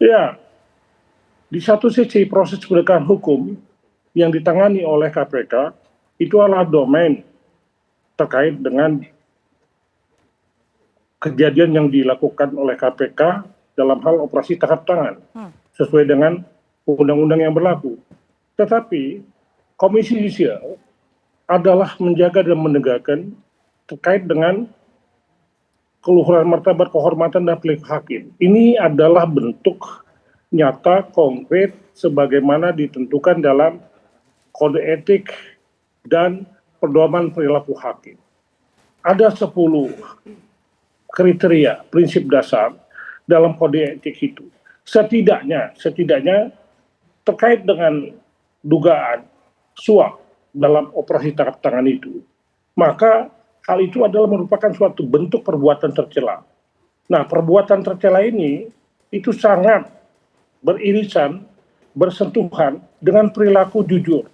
J: Ya, di satu sisi proses penegakan hukum yang ditangani oleh KPK itu adalah domain terkait dengan kejadian yang dilakukan oleh KPK dalam hal operasi tangkap tangan sesuai dengan undang-undang yang berlaku. Tetapi Komisi Yudisial adalah menjaga dan menegakkan terkait dengan keluhuran martabat kehormatan dan perilaku hakim. Ini adalah bentuk nyata konkret sebagaimana ditentukan dalam kode etik dan pedoman perilaku hakim. Ada 10 kriteria prinsip dasar dalam kode etik itu. Setidaknya terkait dengan dugaan suap dalam operasi tangkap tangan itu, maka hal itu adalah merupakan suatu bentuk perbuatan tercela. Nah, perbuatan tercela ini itu sangat beririsan, bersentuhan dengan perilaku jujur,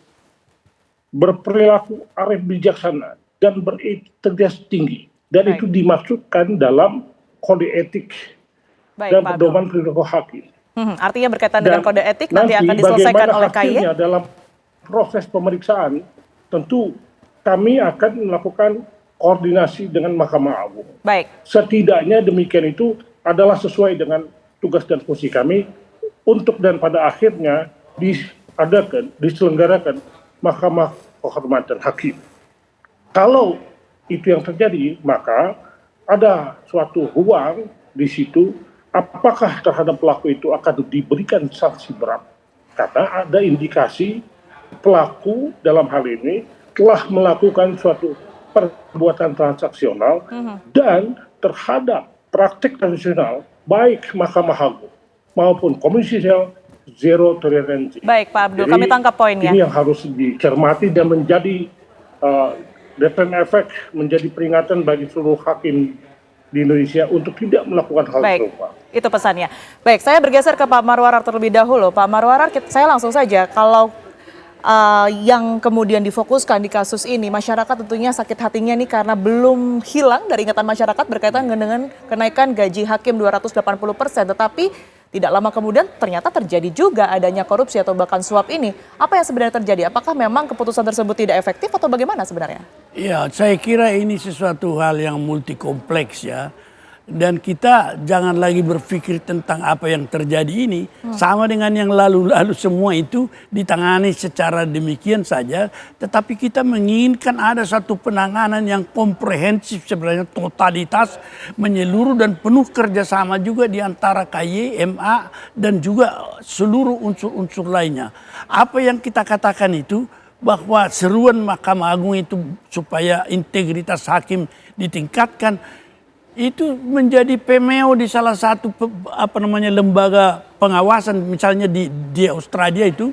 J: berperilaku arif bijaksana, dan berintegritas tinggi. Dan itu dimaksudkan dalam kode etik dan pedoman perilaku hakim.
A: Artinya berkaitan dengan kode etik nanti akan diselesaikan oleh KY.
J: Dalam proses pemeriksaan, tentu kami akan melakukan koordinasi dengan Mahkamah Agung.
A: Baik.
J: Setidaknya demikian itu adalah sesuai dengan tugas dan fungsi kami untuk dan pada akhirnya diselenggarakan Mahkamah Kehormatan Hakim. Kalau itu yang terjadi, maka ada suatu ruang di situ. Apakah terhadap pelaku itu akan diberikan sanksi berat? Karena ada indikasi pelaku dalam hal ini telah melakukan suatu perbuatan transaksional dan terhadap praktik tradisional baik Mahkamah Agung maupun Komisi Yudisial zero toleransi.
A: Baik Pak Abdul, kami tangkap poinnya.
J: Ini yang harus dicermati dan menjadi deterrent effect, menjadi peringatan bagi seluruh hakim di Indonesia untuk tidak melakukan hal serupa.
A: Itu pesannya. Baik, saya bergeser ke Pak Marwarar terlebih dahulu. Pak Marwarar, saya langsung saja, kalau yang kemudian difokuskan di kasus ini, masyarakat tentunya sakit hatinya nih karena belum hilang dari ingatan masyarakat berkaitan dengan kenaikan gaji hakim 280%. Tetapi tidak lama kemudian ternyata terjadi juga adanya korupsi atau bahkan suap ini. Apa yang sebenarnya terjadi? Apakah memang keputusan tersebut tidak efektif atau bagaimana sebenarnya?
I: Ya, saya kira ini sesuatu hal yang multi kompleks ya. Dan kita jangan lagi berpikir tentang apa yang terjadi ini. Sama dengan yang lalu-lalu semua itu ditangani secara demikian saja. Tetapi kita menginginkan ada satu penanganan yang komprehensif sebenarnya, totalitas, menyeluruh dan penuh kerjasama juga di antara KY, MA dan juga seluruh unsur-unsur lainnya. Apa yang kita katakan itu bahwa seruan Mahkamah Agung itu supaya integritas hakim ditingkatkan, itu menjadi pemeo di salah satu lembaga pengawasan, misalnya di Australia itu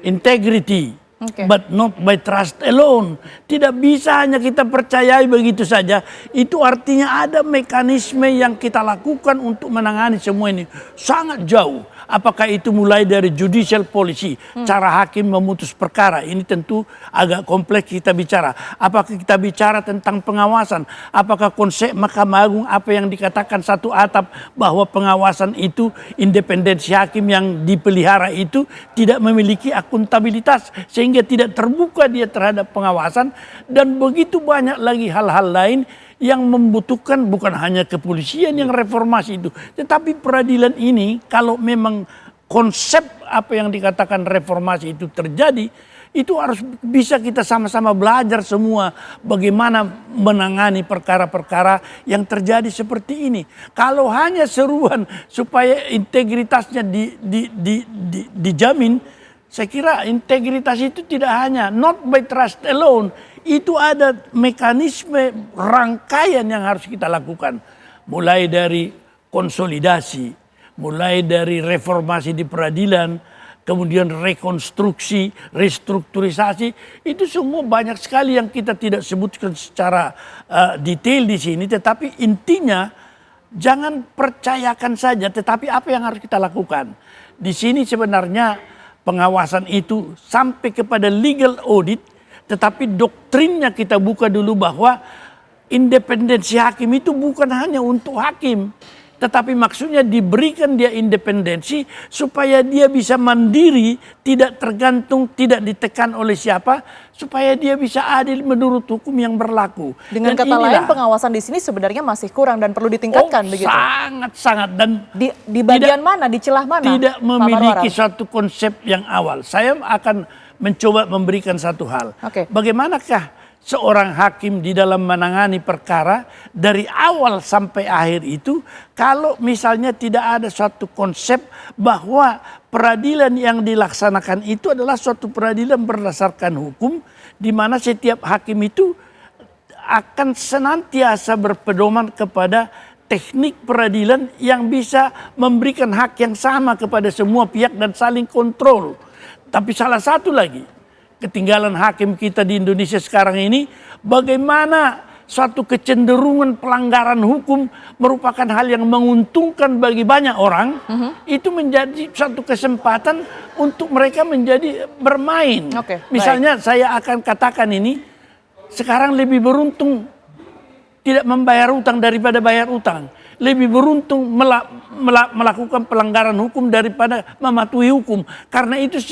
I: integrity, but not by trust alone. Tidak bisa hanya kita percayai begitu saja. Itu artinya ada mekanisme yang kita lakukan untuk menangani semua ini sangat jauh. Apakah itu mulai dari judicial policy, cara hakim memutus perkara, ini tentu agak kompleks kita bicara. Apakah kita bicara tentang pengawasan, apakah konsep Mahkamah Agung apa yang dikatakan satu atap bahwa pengawasan itu independensi hakim yang dipelihara itu tidak memiliki akuntabilitas sehingga tidak terbuka dia terhadap pengawasan, dan begitu banyak lagi hal-hal lain yang membutuhkan bukan hanya kepolisian yang reformasi itu, tetapi peradilan ini kalau memang konsep apa yang dikatakan reformasi itu terjadi, itu harus bisa kita sama-sama belajar semua bagaimana menangani perkara-perkara yang terjadi seperti ini. Kalau hanya seruan supaya integritasnya dijamin, saya kira integritas itu tidak hanya not by trust alone. Itu ada mekanisme rangkaian yang harus kita lakukan. Mulai dari konsolidasi, mulai dari reformasi di peradilan, kemudian rekonstruksi, restrukturisasi. Itu semua banyak sekali yang kita tidak sebutkan secara detail di sini. Tetapi intinya jangan percayakan saja, tetapi apa yang harus kita lakukan. Di sini sebenarnya pengawasan itu sampai kepada legal audit. Tetapi doktrinnya kita buka dulu bahwa independensi hakim itu bukan hanya untuk hakim. Tetapi maksudnya diberikan dia independensi supaya dia bisa mandiri, tidak tergantung, tidak ditekan oleh siapa. Supaya dia bisa adil menurut hukum yang berlaku.
A: Dengan kata lain pengawasan di sini sebenarnya masih kurang dan perlu ditingkatkan begitu?
I: Sangat-sangat. Dan
A: di bagian mana, di celah mana?
I: Tidak memiliki satu konsep yang awal. Saya akan mencoba memberikan satu hal. Bagaimanakah seorang hakim di dalam menangani perkara dari awal sampai akhir itu kalau misalnya tidak ada suatu konsep bahwa peradilan yang dilaksanakan itu adalah suatu peradilan berdasarkan hukum, di mana setiap hakim itu akan senantiasa berpedoman kepada teknik peradilan yang bisa memberikan hak yang sama kepada semua pihak dan saling kontrol. Tapi salah satu lagi, ketinggalan hakim kita di Indonesia sekarang ini, bagaimana suatu kecenderungan pelanggaran hukum merupakan hal yang menguntungkan bagi banyak orang, itu menjadi suatu kesempatan untuk mereka menjadi bermain. Misalnya saya akan katakan ini, sekarang lebih beruntung tidak membayar utang daripada bayar utang. Lebih beruntung melakukan pelanggaran hukum daripada mematuhi hukum. Karena itu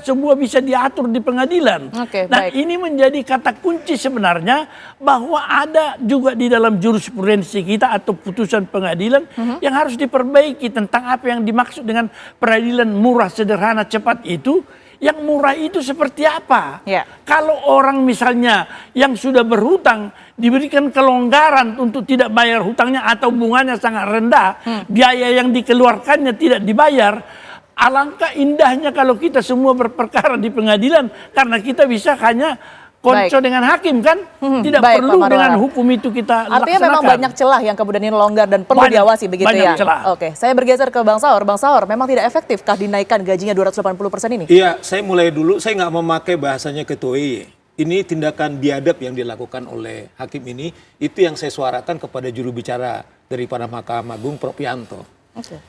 I: semua bisa diatur di pengadilan. Nah ini menjadi kata kunci sebenarnya bahwa ada juga di dalam jurisprudensi kita atau putusan pengadilan yang harus diperbaiki tentang apa yang dimaksud dengan peradilan murah, sederhana, cepat itu. Yang murah itu seperti apa? Kalau orang misalnya yang sudah berhutang diberikan kelonggaran untuk tidak bayar hutangnya atau bunganya sangat rendah, biaya yang dikeluarkannya tidak dibayar, alangkah indahnya kalau kita semua berperkara di pengadilan karena kita bisa hanya konco dengan hakim kan, tidak perlu dengan hukum itu kita laksanakan.
A: Artinya memang banyak celah yang kemudian ini longgar dan perlu diawasi begitu ya.
I: Celah.
A: Oke, saya bergeser ke Bang Saur. Bang Saur, memang tidak efektifkah dinaikkan gajinya 280% ini?
H: Iya, saya mulai dulu, saya nggak memakai bahasanya ketua IE. Ini tindakan biadab yang dilakukan oleh hakim ini, itu yang saya suarakan kepada juru bicara daripada Mahkamah Agung, Prof. Yanto.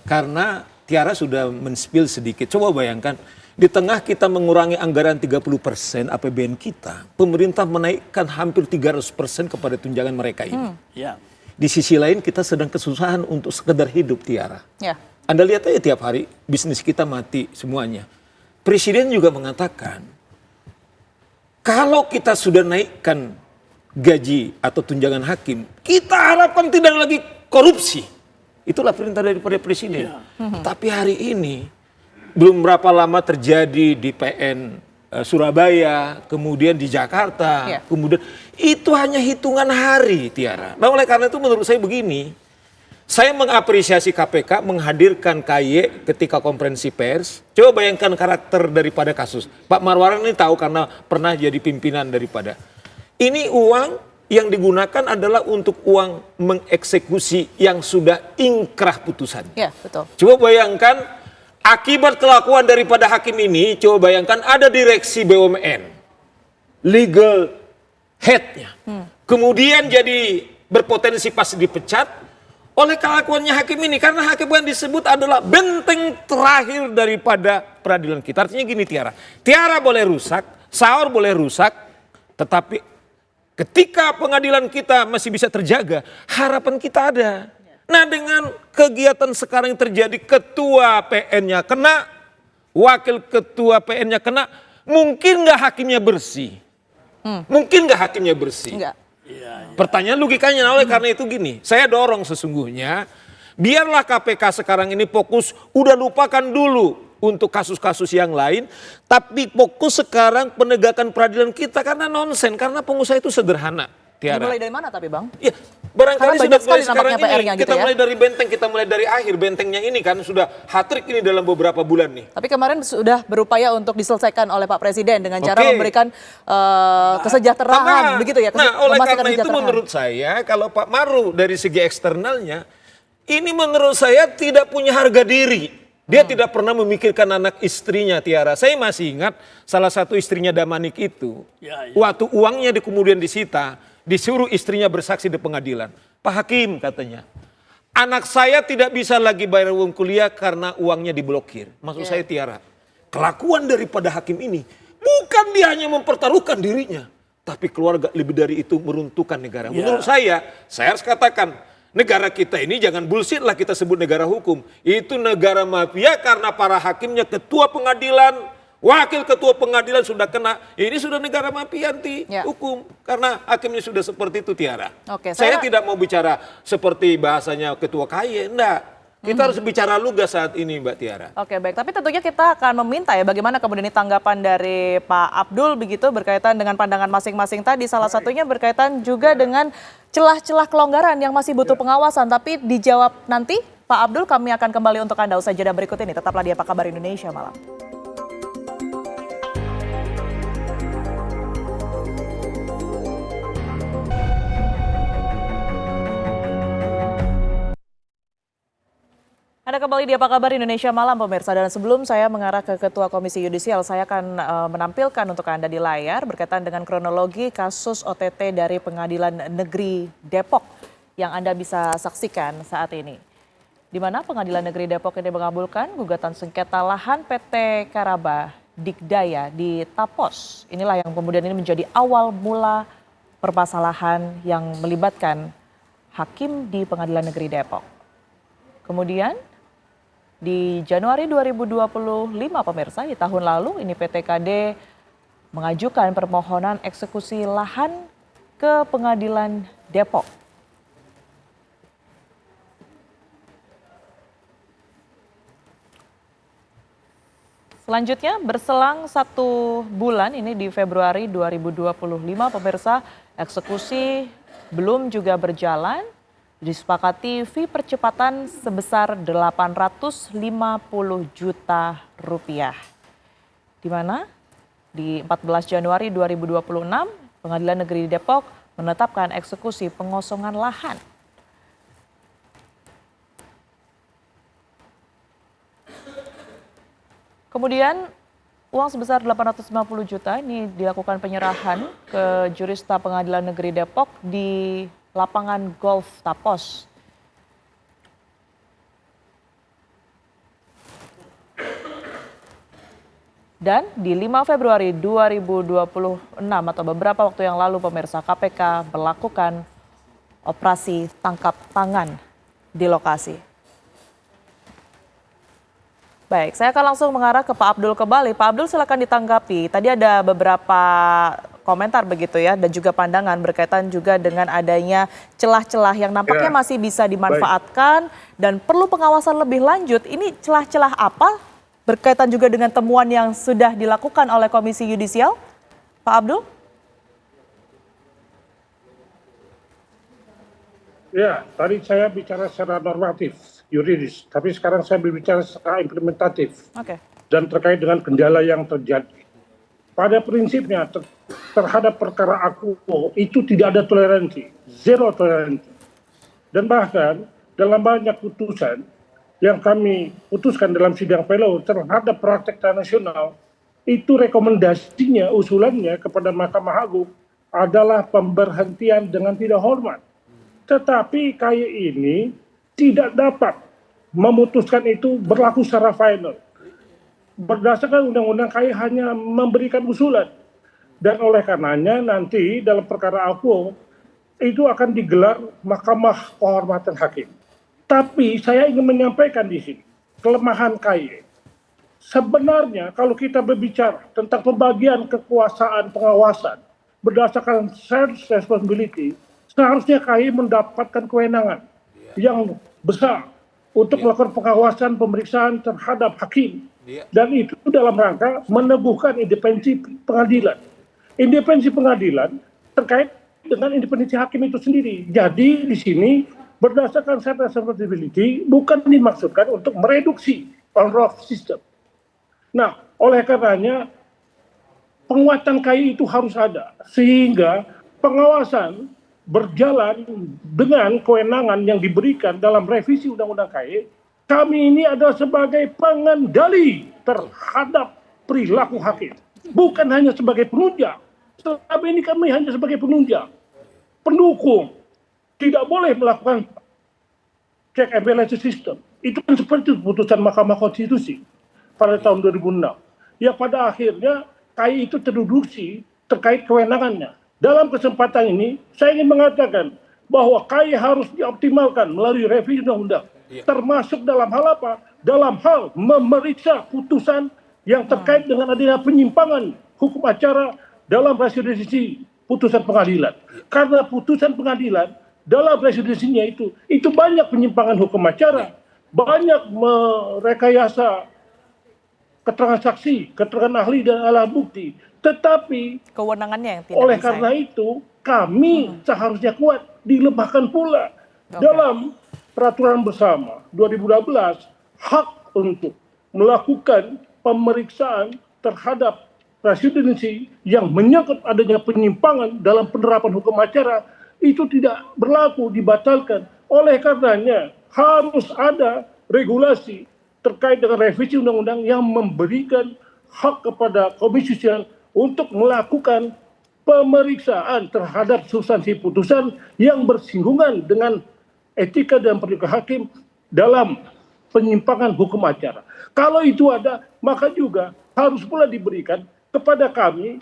H: Karena Tiara sudah men-spill sedikit, coba bayangkan, di tengah kita mengurangi anggaran 30% APBN kita, pemerintah menaikkan hampir 300% kepada tunjangan mereka ini. Di sisi lain kita sedang kesusahan untuk sekedar hidup, Tiara. Anda lihat aja tiap hari bisnis kita mati semuanya. Presiden juga mengatakan, kalau kita sudah naikkan gaji atau tunjangan hakim, kita harapkan tidak lagi korupsi. Itulah perintah daripada Presiden. Tapi hari ini, belum berapa lama terjadi di PN Surabaya, kemudian di Jakarta, kemudian itu hanya hitungan hari, Tiara. Nah oleh karena itu menurut saya begini, saya mengapresiasi KPK menghadirkan KY ketika konferensi pers. Coba bayangkan karakter daripada kasus. Pak Marwarar ini tahu karena pernah jadi pimpinan daripada. Ini uang yang digunakan adalah untuk uang mengeksekusi yang sudah ingkrah putusan.
A: Ya, betul.
H: Coba bayangkan akibat kelakuan daripada hakim ini, coba bayangkan ada direksi BUMN, legal head-nya. Kemudian jadi berpotensi pasti dipecat oleh kelakuannya hakim ini. Karena hakim yang disebut adalah benteng terakhir daripada peradilan kita. Artinya gini Tiara, Tiara boleh rusak, Saur boleh rusak, tetapi ketika pengadilan kita masih bisa terjaga, harapan kita ada. Nah dengan kegiatan sekarang yang terjadi, ketua PN-nya kena, wakil ketua PN-nya kena, mungkin nggak hakimnya bersih? Mungkin nggak hakimnya bersih?
A: Enggak.
H: Pertanyaan logikanya, oleh karena itu gini, saya dorong sesungguhnya, biarlah KPK sekarang ini fokus, udah lupakan dulu untuk kasus-kasus yang lain, tapi fokus sekarang penegakan peradilan kita, karena nonsen, karena pengusaha itu sederhana. Tiara.
A: Dimulai dari mana tapi Bang?
H: Ya, barangkali
A: Karena
H: sudah
A: banyak sekali
H: mulai sekarang
A: nampaknya
H: ini,
A: PR-nya
H: kita
A: gitu ya.
H: mulai dari benteng, kita mulai dari akhir, bentengnya ini kan sudah hat-trick ini dalam beberapa bulan nih.
A: Tapi kemarin sudah berupaya untuk diselesaikan oleh Pak Presiden dengan cara
H: Oke.
A: memberikan kesejahteraan, begitu ya?
H: Nah, oleh
A: memastikan
H: karena itu
A: kesejahteraan.
H: menurut saya, kalau Pak Maru dari segi eksternalnya, ini menurut saya tidak punya harga diri. Dia tidak pernah memikirkan anak istrinya, Tiara. Saya masih ingat salah satu istrinya Damanik itu, waktu uangnya kemudian disita, disuruh istrinya bersaksi di pengadilan. Pak Hakim katanya, anak saya tidak bisa lagi bayar uang kuliah karena uangnya diblokir. Maksud saya Tiara, kelakuan daripada hakim ini bukan dia hanya mempertaruhkan dirinya, tapi keluarga lebih dari itu meruntuhkan negara. Menurut saya harus katakan, negara kita ini jangan bullshit lah kita sebut negara hukum. Itu negara mafia karena para hakimnya, ketua pengadilan, wakil ketua pengadilan sudah kena. Ini sudah negara mafia anti hukum. Karena hakimnya sudah seperti itu Tiara.
A: Oke,
H: saya tidak mau bicara seperti bahasanya ketua KY, enggak. Kita harus bicara lugas saat ini Mbak Tiara.
A: Oke baik, tapi tentunya kita akan meminta ya bagaimana kemudian ini tanggapan dari Pak Abdul begitu berkaitan dengan pandangan masing-masing tadi. Salah satunya berkaitan juga dengan celah-celah kelonggaran yang masih butuh pengawasan. Tapi dijawab nanti Pak Abdul, kami akan kembali untuk Anda usai jeda berikut ini. Tetaplah di Apa Kabar Indonesia Malam. Anda kembali di Apa Kabar Indonesia Malam pemirsa, dan sebelum saya mengarah ke Ketua Komisi Yudisial, saya akan menampilkan untuk Anda di layar berkaitan dengan kronologi kasus OTT dari Pengadilan Negeri Depok yang Anda bisa saksikan saat ini. Di mana Pengadilan Negeri Depok ini mengabulkan gugatan sengketa lahan PT Karaba Dikdaya di Tapos. Inilah yang kemudian ini menjadi awal mula permasalahan yang melibatkan hakim di Pengadilan Negeri Depok. Kemudian di Januari 2025 pemirsa, di tahun lalu ini PT KD mengajukan permohonan eksekusi lahan ke Pengadilan Depok. Selanjutnya berselang 1 bulan ini di Februari 2025 pemirsa, eksekusi belum juga berjalan. Disepakati fee percepatan sebesar 850 juta rupiah. Di mana di 14 Januari 2026 Pengadilan Negeri Depok menetapkan eksekusi pengosongan lahan. Kemudian uang sebesar 850 juta ini dilakukan penyerahan ke Jurista Pengadilan Negeri Depok di lapangan golf Tapos. Dan di 5 Februari 2026 atau beberapa waktu yang lalu pemirsa, KPK melakukan operasi tangkap tangan di lokasi. Baik, saya akan langsung mengarah ke Pak Abdul kembali. Pak Abdul silakan ditanggapi. Tadi ada beberapa komentar begitu ya, dan juga pandangan berkaitan juga dengan adanya celah-celah yang nampaknya masih bisa dimanfaatkan dan perlu pengawasan lebih lanjut. Ini celah-celah apa berkaitan juga dengan temuan yang sudah dilakukan oleh Komisi Yudisial? Pak Abdul?
J: Ya, tadi saya bicara secara normatif, yuridis, tapi sekarang saya berbicara secara implementatif.
A: Oke.
J: Dan terkait dengan kendala yang terjadi. Pada prinsipnya terhadap perkara akuo itu tidak ada toleransi, zero toleransi. Dan bahkan dalam banyak putusan yang kami putuskan dalam sidang PLO terhadap praktek transnasional, itu rekomendasinya, usulannya kepada Mahkamah Agung adalah pemberhentian dengan tidak hormat. Tetapi KY ini tidak dapat memutuskan itu berlaku secara final. Berdasarkan Undang-Undang KY hanya memberikan usulan. Dan oleh karenanya nanti dalam perkara akuo itu akan digelar Mahkamah Kehormatan Hakim. Tapi saya ingin menyampaikan di sini kelemahan KY. Sebenarnya kalau kita berbicara tentang pembagian kekuasaan pengawasan berdasarkan shared responsibility, seharusnya KY mendapatkan kewenangan yang besar untuk melakukan pengawasan pemeriksaan terhadap hakim. Dan itu dalam rangka meneguhkan independensi pengadilan. Independensi pengadilan terkait dengan independensi hakim itu sendiri. Jadi di sini berdasarkan shared responsibility bukan dimaksudkan untuk mereduksi on-off system. Nah, oleh karenanya penguatan KY itu harus ada sehingga pengawasan berjalan dengan kewenangan yang diberikan dalam revisi Undang-Undang KY. Kami ini adalah sebagai pengendali terhadap perilaku hakim, bukan hanya sebagai penunjang. Selama ini kami hanya sebagai penunjang, pendukung, tidak boleh melakukan check and balance system. Itu kan seperti putusan Mahkamah Konstitusi pada tahun 2006. Ya pada akhirnya KY itu terreduksi terkait kewenangannya. Dalam kesempatan ini saya ingin mengatakan bahwa KY harus dioptimalkan melalui revisi undang-undang. Termasuk dalam hal apa? Dalam hal memeriksa putusan yang terkait dengan adanya penyimpangan hukum acara dalam residensi putusan pengadilan. Karena putusan pengadilan dalam residensinya itu banyak penyimpangan hukum acara, banyak merekayasa keterangan saksi, keterangan ahli dan alat bukti. Tetapi
A: kewenangannya yang tidak
J: oleh
A: bisa.
J: karena itu kami seharusnya kuat dilemahkan pula dalam peraturan bersama 2012 hak untuk melakukan pemeriksaan terhadap residensi yang menyangkut adanya penyimpangan dalam penerapan hukum acara itu tidak berlaku, dibatalkan. Oleh karenanya harus ada regulasi terkait dengan revisi undang-undang yang memberikan hak kepada Komisi Judisial untuk melakukan pemeriksaan terhadap substansi putusan yang bersinggungan dengan etika dan perilaku hakim dalam penyimpangan hukum acara. Kalau itu ada, maka juga harus pula diberikan kepada kami,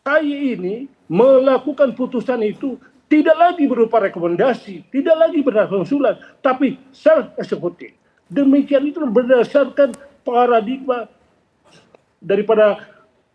J: KY ini melakukan putusan itu tidak lagi berupa rekomendasi, tidak lagi berdasarkan usulan, tapi self-executing. Demikian itu berdasarkan paradigma daripada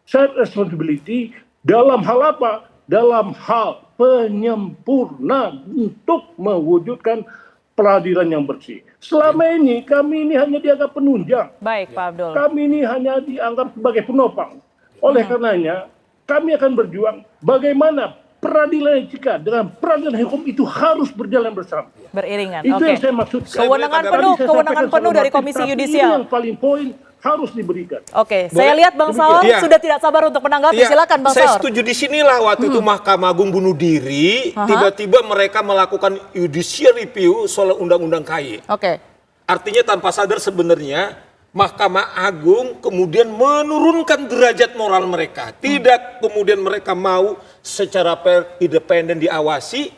J: self-responsibility dalam hal apa? Dalam hal penyempurna untuk mewujudkan peradilan yang bersih. Selama ini kami ini hanya dianggap penunjang.
A: Baik, Pak Abdul.
J: Kami ini hanya dianggap sebagai penopang. Oleh karenanya kami akan berjuang bagaimana peradilan etika dengan peradilan hukum itu harus berjalan bersama.
A: Beriringan.
J: Itu
A: Oke.
J: yang saya maksudkan.
A: Kewenangan penuh dari Komisi Yudisial.
J: Yang paling poin harus diberikan.
A: Oke, saya lihat Bang Saur sudah tidak sabar untuk menanggapi. Silakan Bang
H: Saya
A: Saur.
H: setuju di sinilah waktu itu Mahkamah Agung bunuh diri, tiba-tiba mereka melakukan judicial review soal undang-undang KY.
A: Oke.
H: Artinya tanpa sadar sebenarnya Mahkamah Agung kemudian menurunkan derajat moral mereka. Tidak kemudian mereka mau secara independen diawasi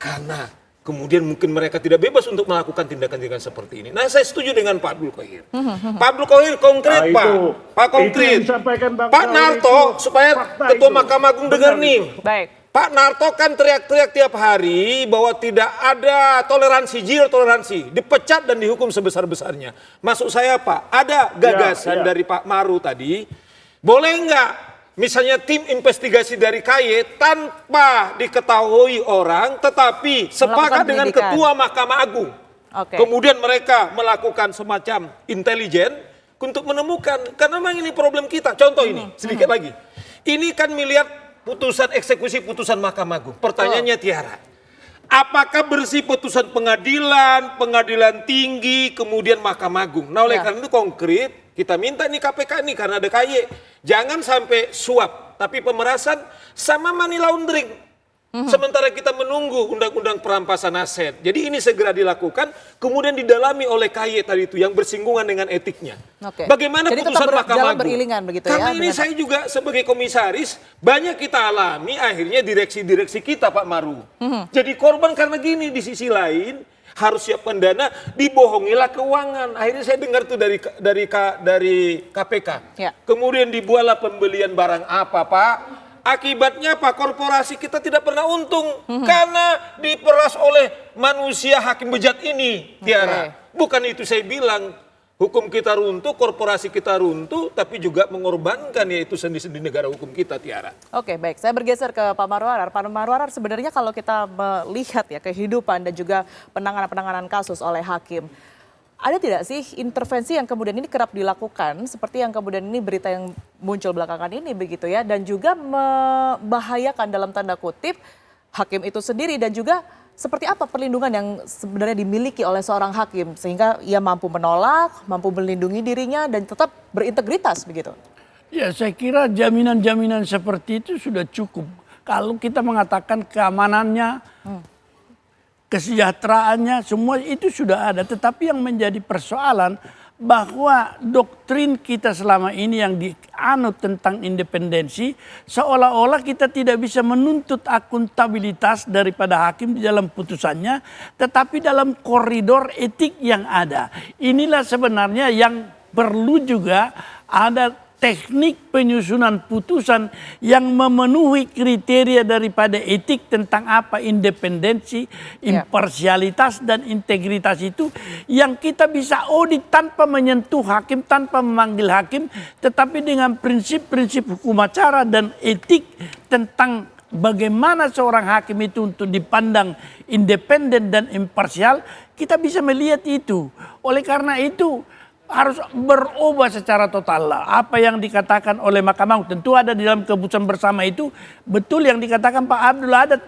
H: karena kemudian mungkin mereka tidak bebas untuk melakukan tindakan-tindakan seperti ini. Nah, saya setuju dengan Pak Abdul Qohir. Pak Abdul Qohir konkret, Pak. Pak konkret. Pak Narto, supaya Ketua Mahkamah Agung dengar nih.
A: Baik.
H: Pak Narto kan teriak-teriak tiap hari bahwa tidak ada toleransi, zero toleransi. Dipecat dan dihukum sebesar-besarnya. Maksud saya Pak, ada gagasan dari Pak Maru tadi. Boleh nggak misalnya tim investigasi dari KY tanpa diketahui orang, tetapi sepakat dengan Ketua Mahkamah Agung. Kemudian mereka melakukan semacam intelijen untuk menemukan, karena memang ini problem kita. Contoh ini, sedikit lagi. Ini kan melihat putusan eksekusi putusan Mahkamah Agung. Pertanyaannya Tiara, apakah bersih putusan pengadilan, pengadilan tinggi, kemudian Mahkamah Agung? Nah oleh karena itu konkret, kita minta nih KPK nih karena ada KY. Jangan sampai suap tapi pemerasan sama money laundering. Sementara kita menunggu undang-undang perampasan aset. Jadi ini segera dilakukan, kemudian didalami oleh KY tadi itu yang bersinggungan dengan etiknya.
A: Oke.
H: Bagaimana
A: Jadi
H: putusan
A: tetap
H: Mahkamah
A: berjalan
H: Agung?
A: beriringan begitu
H: Karena
A: ya,
H: ini
A: dengan-
H: saya juga sebagai komisaris, banyak kita alami akhirnya direksi-direksi kita Pak Maru. Jadi korban karena gini, di sisi lain harus siapkan dana, dibohongilah keuangan. Akhirnya saya dengar tuh dari KPK.
A: Ya.
H: Kemudian dibuatlah pembelian barang apa Pak? Akibatnya Pak, korporasi kita tidak pernah untung karena diperas oleh manusia hakim bejat ini, Tiara. Bukan itu saya bilang, hukum kita runtuh, korporasi kita runtuh, tapi juga mengorbankan yaitu sendi-sendi negara hukum kita, Tiara.
A: Oke, baik. Saya bergeser ke Pak Marwarar. Pak Marwarar, sebenarnya kalau kita melihat ya kehidupan dan juga penanganan kasus oleh hakim, ada tidak sih intervensi yang kemudian ini kerap dilakukan seperti yang kemudian ini berita yang muncul belakangan ini begitu ya, dan juga membahayakan dalam tanda kutip hakim itu sendiri, dan juga seperti apa perlindungan yang sebenarnya dimiliki oleh seorang hakim sehingga ia mampu menolak, mampu melindungi dirinya dan tetap berintegritas begitu?
I: Ya, saya kira jaminan-jaminan seperti itu sudah cukup. Kalau kita mengatakan keamanannya, kesejahteraannya, semua itu sudah ada. Tetapi yang menjadi persoalan bahwa doktrin kita selama ini yang dianut tentang independensi, seolah-olah kita tidak bisa menuntut akuntabilitas daripada hakim di dalam putusannya, tetapi dalam koridor etik yang ada. Inilah sebenarnya yang perlu juga ada teknik penyusunan putusan yang memenuhi kriteria daripada etik tentang apa independensi, imparsialitas dan integritas itu, yang kita bisa audit tanpa menyentuh hakim, tanpa memanggil hakim, tetapi dengan prinsip-prinsip hukum acara dan etik tentang bagaimana seorang hakim itu untuk dipandang independen dan imparsial, kita bisa melihat itu. Oleh karena itu harus berubah secara total. Apa yang dikatakan oleh Mahkamah tentu ada di dalam keputusan bersama itu, betul yang dikatakan Pak Abdul, ada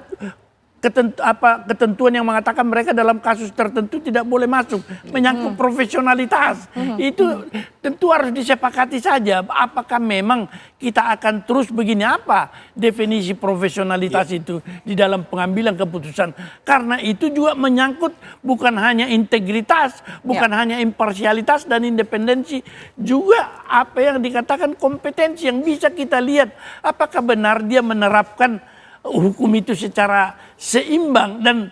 I: ketentuan yang mengatakan mereka dalam kasus tertentu tidak boleh masuk, menyangkut profesionalitas. Itu tentu harus disepakati saja. Apakah memang kita akan terus begini, apa definisi profesionalitas itu di dalam pengambilan keputusan? Karena itu juga menyangkut bukan hanya integritas, bukan hanya imparsialitas dan independensi, juga apa yang dikatakan kompetensi yang bisa kita lihat apakah benar dia menerapkan hukum itu secara seimbang dan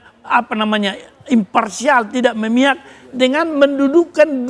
I: imparsial, tidak memihak, dengan mendudukkan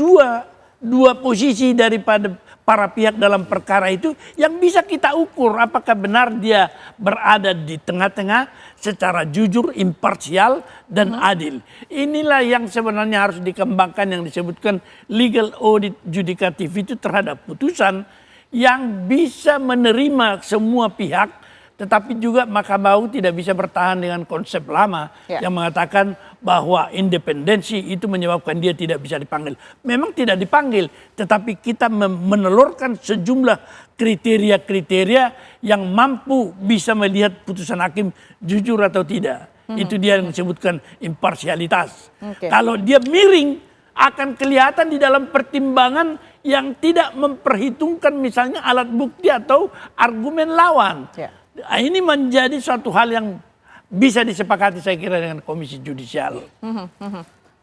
I: dua posisi daripada para pihak dalam perkara itu yang bisa kita ukur apakah benar dia berada di tengah-tengah secara jujur, imparsial dan adil. Inilah yang sebenarnya harus dikembangkan, yang disebutkan legal audit judikatif itu terhadap putusan yang bisa menerima semua pihak. Tetapi juga Mahkamah Agung tidak bisa bertahan dengan konsep lama yang mengatakan bahwa independensi itu menyebabkan dia tidak bisa dipanggil. Memang tidak dipanggil, tetapi kita menelurkan sejumlah kriteria-kriteria yang mampu bisa melihat putusan hakim jujur atau tidak. Itu dia yang disebutkan imparsialitas. Kalau dia miring, akan kelihatan di dalam pertimbangan yang tidak memperhitungkan misalnya alat bukti atau argumen lawan. Ini menjadi suatu hal yang bisa disepakati saya kira dengan Komisi Judisial.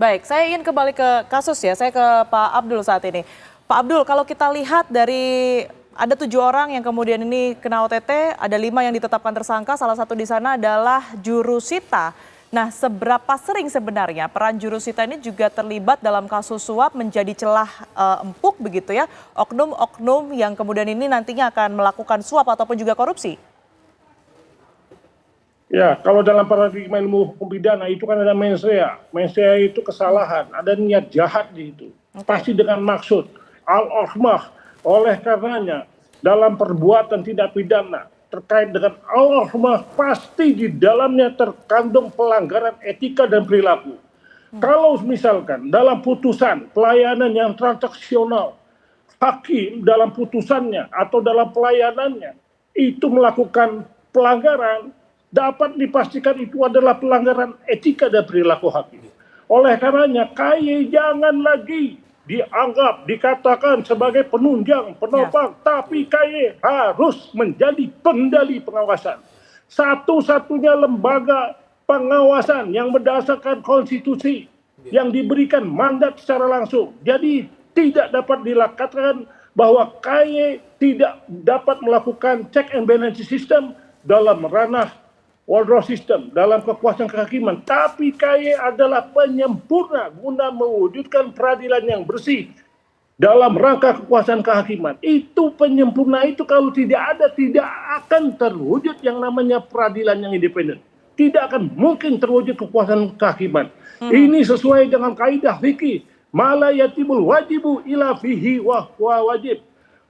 A: Baik, saya ingin kembali ke kasus ya. Saya ke Pak Abdul saat ini. Pak Abdul, kalau kita lihat dari ada 7 orang yang kemudian ini kena OTT, ada 5 yang ditetapkan tersangka, salah satu di sana adalah jurusita. Nah, seberapa sering sebenarnya peran jurusita ini juga terlibat dalam kasus suap menjadi celah empuk begitu ya, oknum-oknum yang kemudian ini nantinya akan melakukan suap ataupun juga korupsi?
J: Ya, kalau dalam paradigma ilmu hukum pidana itu kan ada mens rea. Mens rea itu kesalahan, ada niat jahat di situ. Pasti dengan maksud. Al-Ohmah, oleh karenanya dalam perbuatan tidak pidana terkait dengan Al-Ohmah pasti di dalamnya terkandung pelanggaran etika dan perilaku. Kalau misalkan dalam putusan pelayanan yang transaksional, hakim dalam putusannya atau dalam pelayanannya itu melakukan pelanggaran, dapat dipastikan itu adalah pelanggaran etika dan perilaku hakim. Oleh karenanya, KY jangan lagi dianggap, dikatakan sebagai penunjang, penopang, tapi KY harus menjadi pendali pengawasan. Satu-satunya lembaga pengawasan yang berdasarkan konstitusi yang diberikan mandat secara langsung. Jadi tidak dapat dilakukan bahwa KY tidak dapat melakukan check and balance system dalam ranah wardrobe system, dalam kekuasaan kehakiman. Tapi KY adalah penyempurna guna mewujudkan peradilan yang bersih dalam rangka kekuasaan kehakiman. Itu penyempurna itu kalau tidak ada, tidak akan terwujud yang namanya peradilan yang independen. Tidak akan mungkin terwujud kekuasaan kehakiman. Ini sesuai dengan kaidah fikih. Mala yatibul wajibu ila fihi wa wajib.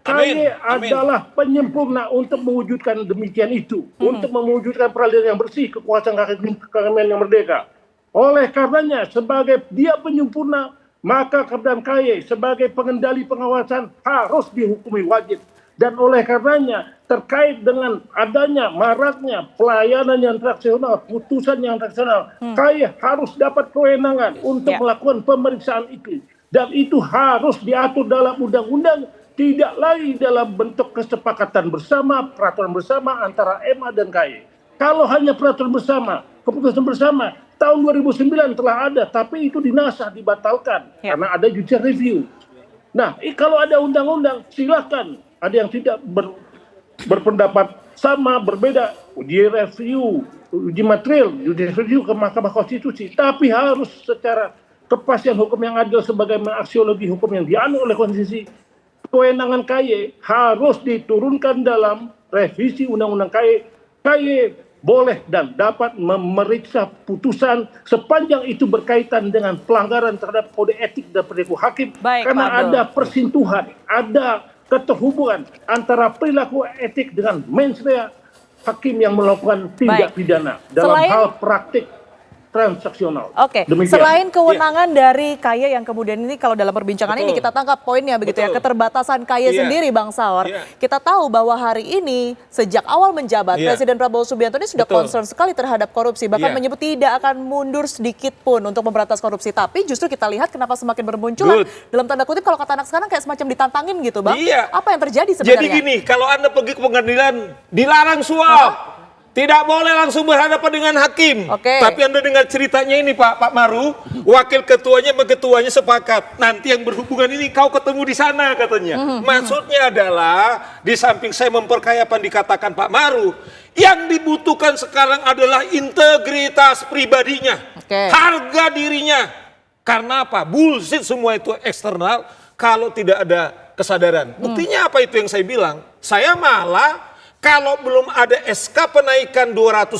J: KY adalah penyempurna untuk mewujudkan demikian itu. Untuk mewujudkan peradilan yang bersih, kekuasaan kehakiman yang merdeka. Oleh karenanya, sebagai dia penyempurna, maka Kementerian KY sebagai pengendali pengawasan harus dihukumi wajib. Dan oleh karenanya, terkait dengan adanya maraknya pelayanan yang transaksional, putusan yang transaksional, KY harus dapat kewenangan untuk melakukan pemeriksaan itu. Dan itu harus diatur dalam undang-undang, tidak lagi dalam bentuk kesepakatan bersama, peraturan bersama antara MA dan KY. Kalau hanya peraturan bersama, keputusan bersama, tahun 2009 telah ada, tapi itu dinasah, dibatalkan, karena ada judicial review. Nah, kalau ada undang-undang, silakan. Ada yang tidak berpendapat sama, berbeda, uji review, uji material, judicial review ke Mahkamah Konstitusi. Tapi harus secara kepastian hukum yang adil sebagaimana aksiologi hukum yang dianut oleh Konstitusi. Kewenangan KY harus diturunkan dalam revisi Undang-Undang KY. KY boleh dan dapat memeriksa putusan sepanjang itu berkaitan dengan pelanggaran terhadap kode etik dan perilaku hakim. Karena ada persentuhan, ada keterhubungan antara perilaku etik dengan mens rea hakim yang melakukan tindak pidana dalam hal praktik transaksional.
A: Oke, selain kewenangan dari KY yang kemudian ini kalau dalam perbincangan ini kita tangkap poinnya begitu ya, keterbatasan KY sendiri Bang Saur. Kita tahu bahwa hari ini sejak awal menjabat Presiden Prabowo Subianto ini sudah concern sekali terhadap korupsi, bahkan menyebut tidak akan mundur sedikit pun untuk memberantas korupsi. Tapi justru kita lihat kenapa semakin bermunculan dalam tanda kutip kalau kata anak sekarang kayak semacam ditantangin gitu Bang. Apa yang terjadi sebenarnya?
H: Jadi gini, kalau Anda pergi ke pengadilan dilarang suap. Tidak boleh langsung berhadapan dengan hakim. Tapi Anda dengar ceritanya ini Pak Maru, wakil ketuanya sama ketuanya sepakat. Nanti yang berhubungan ini kau ketemu di sana katanya. Maksudnya adalah di samping saya memperkaya apa yang dikatakan Pak Maru, yang dibutuhkan sekarang adalah integritas pribadinya, harga dirinya. Karena apa? Bullshit semua itu eksternal kalau tidak ada kesadaran. Buktinya apa itu yang saya bilang? Saya malah kalau belum ada SK penaikan 280%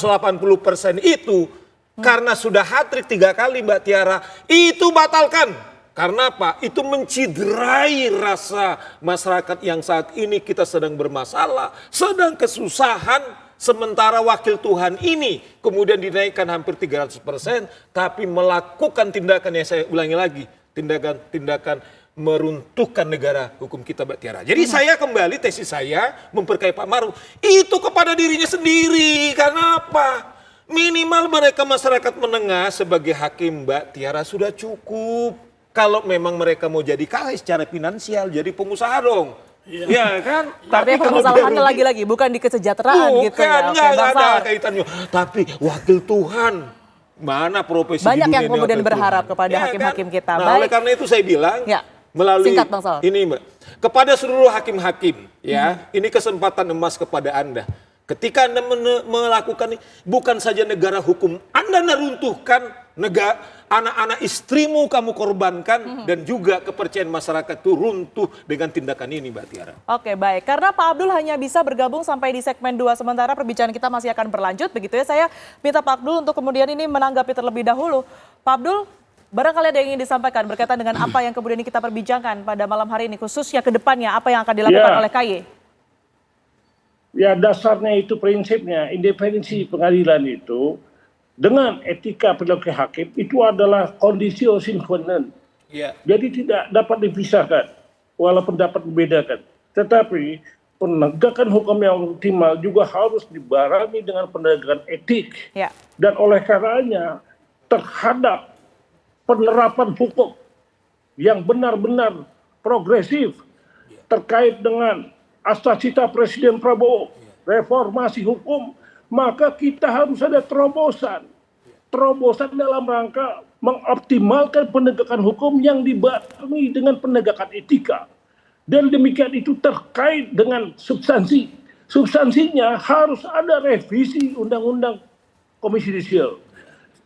H: itu, karena sudah hat-trick 3 kali Mbak Tiara, itu batalkan. Karena apa? Itu menciderai rasa masyarakat yang saat ini kita sedang bermasalah, sedang kesusahan, sementara wakil Tuhan ini kemudian dinaikkan hampir 300%, tapi melakukan tindakan yang saya ulangi lagi, tindakan meruntuhkan negara hukum kita Mbak Tiara. Jadi saya kembali tesis saya memperkaya Pak Maru itu kepada dirinya sendiri. Karena apa? Minimal mereka masyarakat menengah sebagai hakim Mbak Tiara sudah cukup. Kalau memang mereka mau jadi kaya secara finansial, jadi pengusaha dong. Ya kan?
A: Tapi permasalahannya lagi-lagi bukan di kesejahteraan gitu ya.
H: Enggak ada kaitannya. Tapi wakil Tuhan. Mana profesi
A: banyak
H: di dunia
A: yang kemudian
H: ini
A: berharap kepada hakim-hakim kita.
H: Nah, oleh karena itu saya bilang melalui
A: singkat, Bang Saur.
H: Ini Mbak, kepada seluruh hakim-hakim ya, ini kesempatan emas kepada Anda. Ketika Anda melakukan ini, bukan saja negara hukum Anda neruntuhkan, negara anak-anak istrimu kamu korbankan, dan juga kepercayaan masyarakat itu runtuh dengan tindakan ini Mbak Tiara.
A: Oke baik, karena Pak Abdul hanya bisa bergabung sampai di segmen 2, sementara perbincangan kita masih akan berlanjut begitu ya. Saya minta Pak Abdul untuk kemudian ini menanggapi terlebih dahulu. Pak Abdul, barangkali ada yang ingin disampaikan berkaitan dengan apa yang kemudian kita perbincangkan pada malam hari ini, khususnya ke depannya apa yang akan dilakukan oleh KY?
J: Ya dasarnya itu prinsipnya independensi pengadilan itu dengan etika perilaku hakim itu adalah kondisio sine qua non. Jadi tidak dapat dipisahkan walaupun dapat membedakan. Tetapi penegakan hukum yang optimal juga harus dibarengi dengan penegakan etik. Dan oleh karenanya terhadap penerapan hukum yang benar-benar progresif terkait dengan asasita Presiden Prabowo, reformasi hukum, maka kita harus ada terobosan. Terobosan dalam rangka mengoptimalkan penegakan hukum yang dibarengi dengan penegakan etika. Dan demikian itu terkait dengan substansi. Substansinya harus ada revisi Undang-Undang Komisi Yudisial.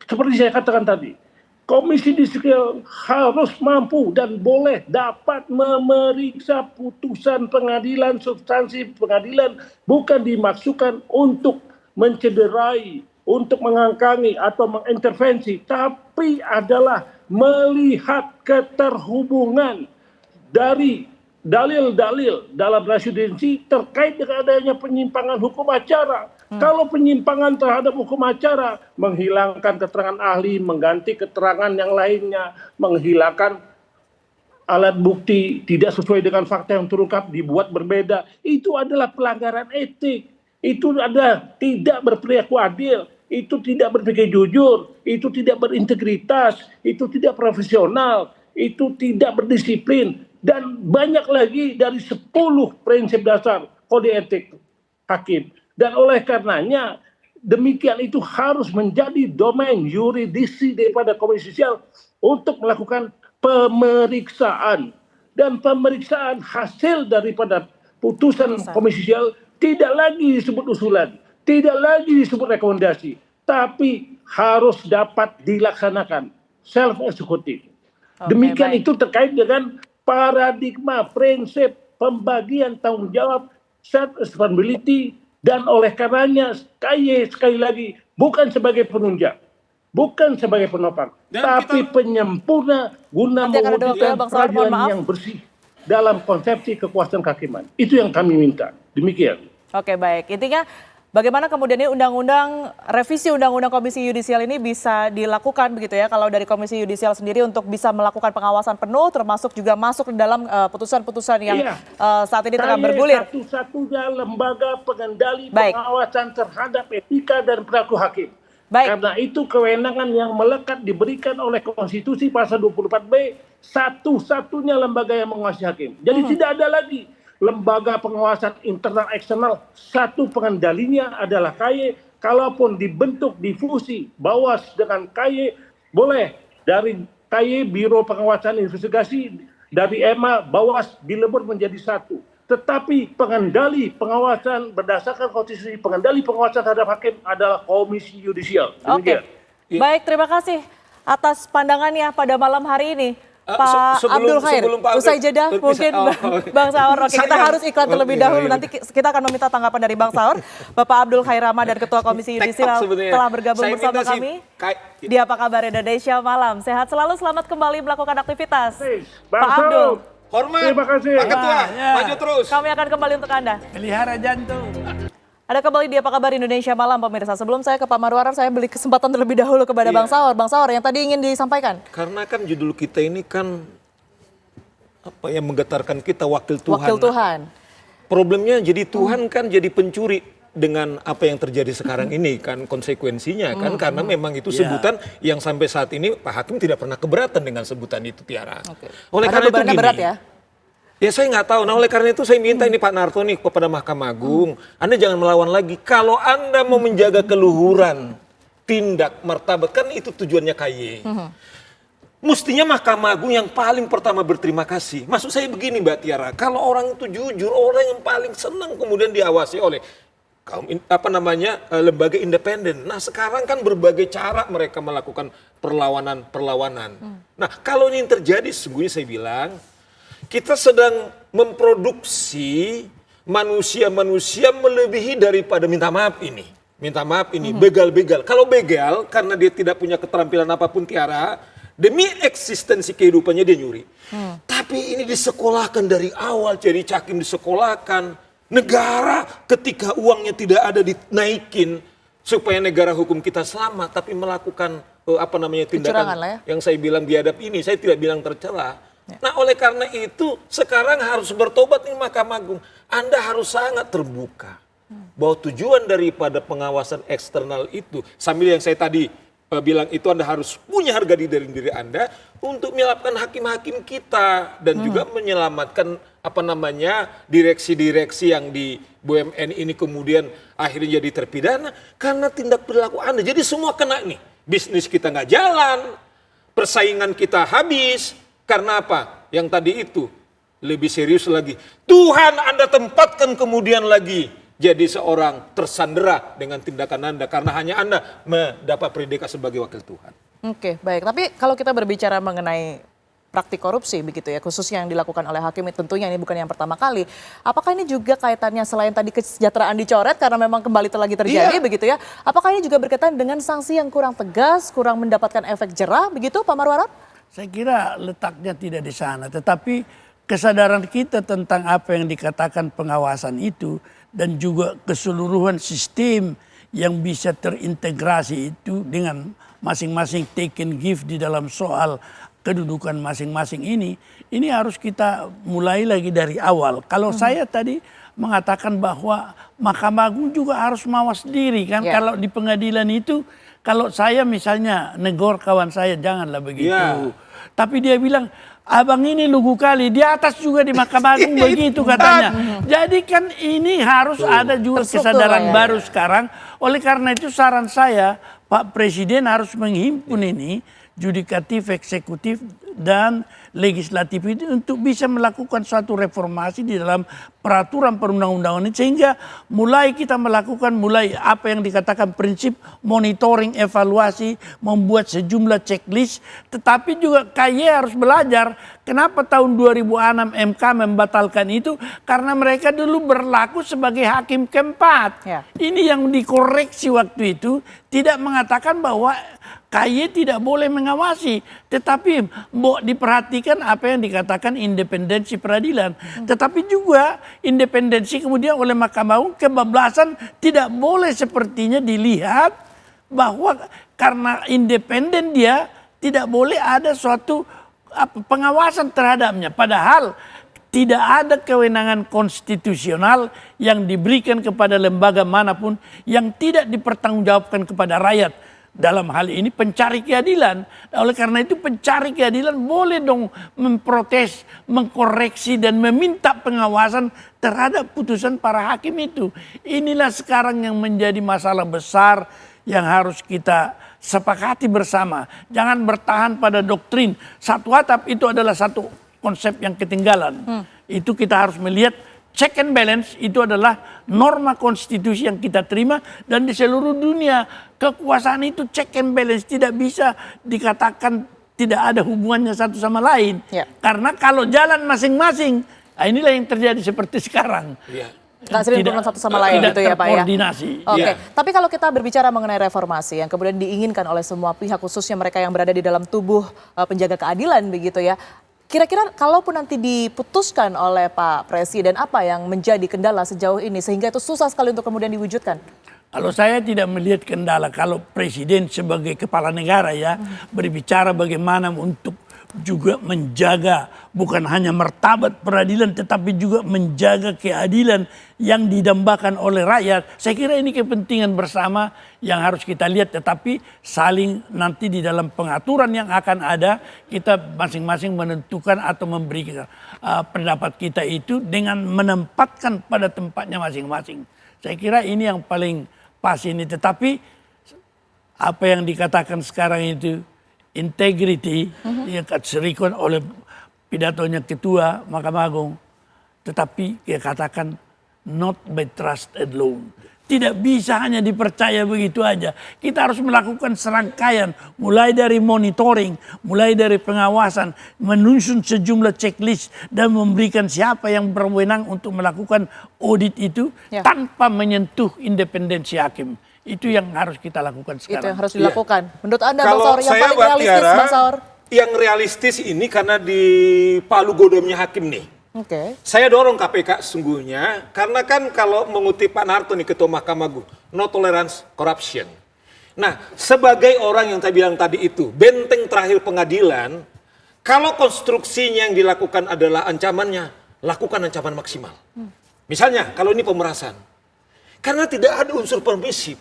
J: Seperti saya katakan tadi, Komisi Yudisial harus mampu dan boleh dapat memeriksa putusan pengadilan, substansi pengadilan, bukan dimaksudkan untuk mencederai, untuk mengangkangi atau mengintervensi, tapi adalah melihat keterhubungan dari dalil-dalil dalam residensi terkait dengan adanya penyimpangan hukum acara. Kalau penyimpangan terhadap hukum acara, menghilangkan keterangan ahli, mengganti keterangan yang lainnya, menghilangkan alat bukti tidak sesuai dengan fakta yang terungkap, dibuat berbeda, itu adalah pelanggaran etik. Itu ada tidak berperilaku adil, itu tidak berpikir jujur, itu tidak berintegritas, itu tidak profesional, itu tidak berdisiplin. Dan banyak lagi dari 10 prinsip dasar kode etik hakim. Dan oleh karenanya demikian itu harus menjadi domain yuridisi daripada Komisi Yudisial untuk melakukan pemeriksaan. Dan pemeriksaan hasil daripada putusan Komisi Yudisial tidak lagi disebut usulan, tidak lagi disebut rekomendasi, tapi harus dapat dilaksanakan self eksekutif. Demikian itu terkait dengan paradigma, prinsip pembagian tanggung jawab, self accountability, dan oleh karenanya KY sekali lagi bukan sebagai penunjang, bukan sebagai penopang, tapi penyempurna guna mewujudkan peradilan yang bersih dalam konsepsi kekuasaan kehakiman. Itu yang kami minta. Demikian.
A: Oke, baik. Intinya bagaimana kemudian ini revisi undang-undang Komisi Yudisial ini bisa dilakukan begitu ya, kalau dari Komisi Yudisial sendiri untuk bisa melakukan pengawasan penuh, termasuk juga masuk ke dalam putusan-putusan yang saat ini tengah bergulir.
J: Satu-satunya lembaga pengendali pengawasan terhadap etika dan perilaku hakim. Karena itu kewenangan yang melekat diberikan oleh Konstitusi pasal 24B, satu-satunya lembaga yang mengawasi hakim. Jadi tidak ada lagi lembaga pengawasan internal eksternal, satu pengendalinya adalah KY. Kalaupun dibentuk difusi Bawas dengan KY, boleh dari KY Biro Pengawasan Investigasi, dari EMA Bawas dilebur menjadi satu. Tetapi pengendali pengawasan berdasarkan konstitusi, pengendali pengawasan terhadap hakim adalah Komisi Yudisial.
A: Oke, baik, terima kasih atas pandangannya pada malam hari ini. Pak Abdul Khair, usai jeda mungkin Bang Saur. Oke, kita harus iklan terlebih dahulu. Nanti kita akan meminta tanggapan dari Bang Saur. Bapak Abdul Khair Rama dan Ketua Komisi Yudisial telah bergabung bersama kami di Apa Kabar Indonesia Malam. Sehat selalu, selamat kembali melakukan aktivitas. Pak Abdul.
H: Hormat.
J: Terima kasih.
H: Pak Ketua, maju terus.
A: Kami akan kembali untuk Anda.
I: Pelihara jantung.
A: Ada kembali di Apa Kabar Indonesia Malam, pemirsa. Sebelum saya ke Pak Marwarar, saya beri kesempatan terlebih dahulu kepada Bang Saur. Bang Saur, yang tadi ingin disampaikan.
H: Karena kan judul kita ini kan apa yang menggetarkan kita, wakil Tuhan.
A: Wakil Tuhan.
H: Problemnya jadi Tuhan kan jadi pencuri dengan apa yang terjadi sekarang ini kan, konsekuensinya kan, karena memang itu sebutan yang sampai saat ini Pak Hakim tidak pernah keberatan dengan sebutan itu, Tiara. Oleh karena itu gini,
A: berat ya?
H: Ya saya nggak tahu. Nah oleh karena itu saya minta ini Pak Narto nih kepada Mahkamah Agung, Anda jangan melawan lagi. Kalau Anda mau menjaga keluhuran, tindak martabat, kan itu tujuannya KY. Mestinya Mahkamah Agung yang paling pertama berterima kasih. Maksud saya begini Mbak Tiara, kalau orang itu jujur, orang yang paling senang kemudian diawasi oleh lembaga independen. Nah sekarang kan berbagai cara mereka melakukan perlawanan. Nah kalau ini terjadi, sesungguhnya saya bilang, kita sedang memproduksi manusia-manusia melebihi daripada minta maaf ini. Begal-begal. Kalau begal karena dia tidak punya keterampilan apapun, Tiara, demi eksistensi kehidupannya dia nyuri. Tapi ini disekolahkan dari awal, jadi cakim disekolahkan. Negara ketika uangnya tidak ada dinaikin supaya negara hukum kita selamat, tapi melakukan tindakan yang saya bilang biadab ini, saya tidak bilang tercela. Nah oleh karena itu sekarang harus bertobat nih Mahkamah Agung. Anda harus sangat terbuka bahwa tujuan daripada pengawasan eksternal itu, sambil yang saya tadi bilang itu Anda harus punya harga diri Anda untuk menyelamatkan hakim-hakim kita dan juga menyelamatkan direksi-direksi yang di BUMN ini kemudian akhirnya jadi terpidana karena tindak perilaku Anda. Jadi semua kena nih. Bisnis kita nggak jalan, persaingan kita habis. Karena apa? Yang tadi itu lebih serius lagi. Tuhan Anda tempatkan kemudian lagi jadi seorang tersandera dengan tindakan Anda karena hanya Anda mendapat predikat sebagai wakil Tuhan.
A: Oke, baik. Tapi kalau kita berbicara mengenai praktik korupsi begitu ya, khususnya yang dilakukan oleh hakim, tentunya ini bukan yang pertama kali. Apakah ini juga kaitannya selain tadi kesejahteraan dicoret karena memang kembali lagi terjadi begitu ya? Apakah ini juga berkaitan dengan sanksi yang kurang tegas, kurang mendapatkan efek jerah begitu Pak Marwarar?
I: Saya kira letaknya tidak di sana, tetapi kesadaran kita tentang apa yang dikatakan pengawasan itu dan juga keseluruhan sistem yang bisa terintegrasi itu dengan masing-masing take and give di dalam soal kedudukan masing-masing ini harus kita mulai lagi dari awal. Kalau saya tadi mengatakan bahwa Mahkamah Agung juga harus mawas diri kan, kalau di pengadilan itu kalau saya misalnya negor kawan saya janganlah begitu. Tapi dia bilang abang ini lugu kali, di atas juga di Mahkamah Agung begitu katanya. Jadi kan ini harus ada juga kesadaran baru sekarang. Oleh karena itu saran saya Pak Presiden harus menghimpun ini yudikatif, eksekutif, dan legislatif itu untuk bisa melakukan suatu reformasi di dalam peraturan perundang-undangan ini sehingga mulai kita melakukan apa yang dikatakan prinsip monitoring, evaluasi, membuat sejumlah checklist, tetapi juga KY harus belajar kenapa tahun 2006 MK membatalkan itu karena mereka dulu berlaku sebagai hakim keempat. Ini yang dikoreksi waktu itu, tidak mengatakan bahwa KY tidak boleh mengawasi, tetapi diperhatikan apa yang dikatakan independensi peradilan. Tetapi juga independensi kemudian oleh Mahkamah Agung kebablasan tidak boleh sepertinya dilihat bahwa karena independen dia tidak boleh ada suatu pengawasan terhadapnya. Padahal tidak ada kewenangan konstitusional yang diberikan kepada lembaga manapun yang tidak dipertanggungjawabkan kepada rakyat. Dalam hal ini pencari keadilan. Oleh karena itu pencari keadilan boleh dong memprotes, mengkoreksi dan meminta pengawasan terhadap putusan para hakim itu. Inilah sekarang yang menjadi masalah besar yang harus kita sepakati bersama. Jangan bertahan pada doktrin. Satu atap itu adalah satu konsep yang ketinggalan. Itu kita harus melihat check and balance itu adalah norma konstitusi yang kita terima dan di seluruh dunia kekuasaan itu check and balance tidak bisa dikatakan tidak ada hubungannya satu sama lain. Karena kalau jalan masing-masing, inilah yang terjadi seperti sekarang.
A: Nggak sering satu sama lain gitu ya Pak ya. Oke. Tapi kalau kita berbicara mengenai reformasi yang kemudian diinginkan oleh semua pihak khususnya mereka yang berada di dalam tubuh penjaga keadilan begitu ya. Kira-kira kalaupun nanti diputuskan oleh Pak Presiden, apa yang menjadi kendala sejauh ini sehingga itu susah sekali untuk kemudian diwujudkan?
I: Kalau saya tidak melihat kendala, kalau Presiden sebagai kepala negara ya berbicara bagaimana untuk juga menjaga bukan hanya martabat peradilan tetapi juga menjaga keadilan yang didambakan oleh rakyat. Saya kira ini kepentingan bersama yang harus kita lihat, tetapi saling nanti di dalam pengaturan yang akan ada kita masing-masing menentukan atau memberikan pendapat kita itu dengan menempatkan pada tempatnya masing-masing. Saya kira ini yang paling pas ini, tetapi apa yang dikatakan sekarang itu integrity yang diserikan oleh pidatonya Ketua Mahkamah Agung, tetapi dia katakan not by trust alone. Tidak bisa hanya dipercaya begitu aja. Kita harus melakukan serangkaian, mulai dari monitoring, mulai dari pengawasan, menyusun sejumlah checklist dan memberikan siapa yang berwenang untuk melakukan audit itu tanpa menyentuh independensi hakim. Itu yang harus kita lakukan sekarang.
A: Itu yang harus dilakukan. Menurut Anda
H: Kalau
A: Bang Saur, yang paling realistis Bang Saur?
H: Yang realistis ini karena di palu godomnya hakim nih. Saya dorong KPK sesungguhnya, karena kan kalau mengutip Pak Narto nih Ketua Mahkamah Agung, no tolerance corruption. Nah, sebagai orang yang saya bilang tadi itu, benteng terakhir pengadilan, kalau konstruksinya yang dilakukan adalah ancamannya, lakukan ancaman maksimal. Misalnya, kalau ini pemerasan, karena tidak ada unsur permisif,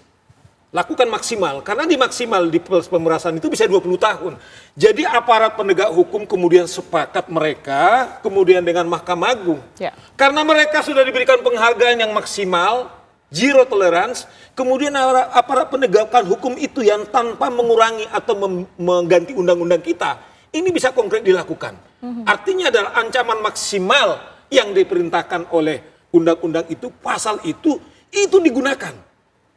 H: lakukan maksimal. Karena di maksimal di pemerasan itu bisa 20 tahun. Jadi aparat penegak hukum kemudian sepakat mereka, kemudian dengan Mahkamah Agung.
A: Ya.
H: Karena mereka sudah diberikan penghargaan yang maksimal, zero tolerance, kemudian aparat penegakan hukum itu yang tanpa mengurangi atau mengganti undang-undang kita, ini bisa konkret dilakukan. Artinya adalah ancaman maksimal yang diperintahkan oleh undang-undang itu, pasal itu digunakan.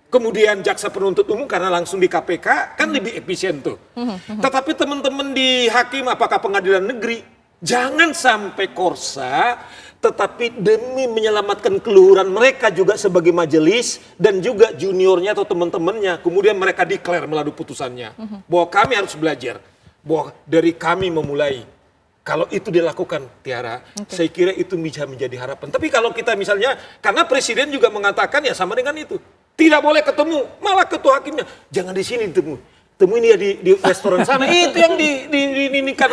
H: Kemudian jaksa penuntut umum karena langsung di KPK kan lebih efisien tuh. Tetapi teman-teman di hakim apakah pengadilan negeri, jangan sampai korsa, tetapi demi menyelamatkan keluhuran mereka juga sebagai majelis dan juga juniornya atau teman-temannya, kemudian mereka declare melalui putusannya bahwa kami harus belajar, bahwa dari kami memulai. Kalau itu dilakukan, Tiara, saya kira itu bisa menjadi harapan. Tapi kalau kita misalnya, karena presiden juga mengatakan ya sama dengan itu. Tidak boleh ketemu, malah ketua hakimnya. Jangan di sini temuin dia di restoran sana. Itu yang dininikan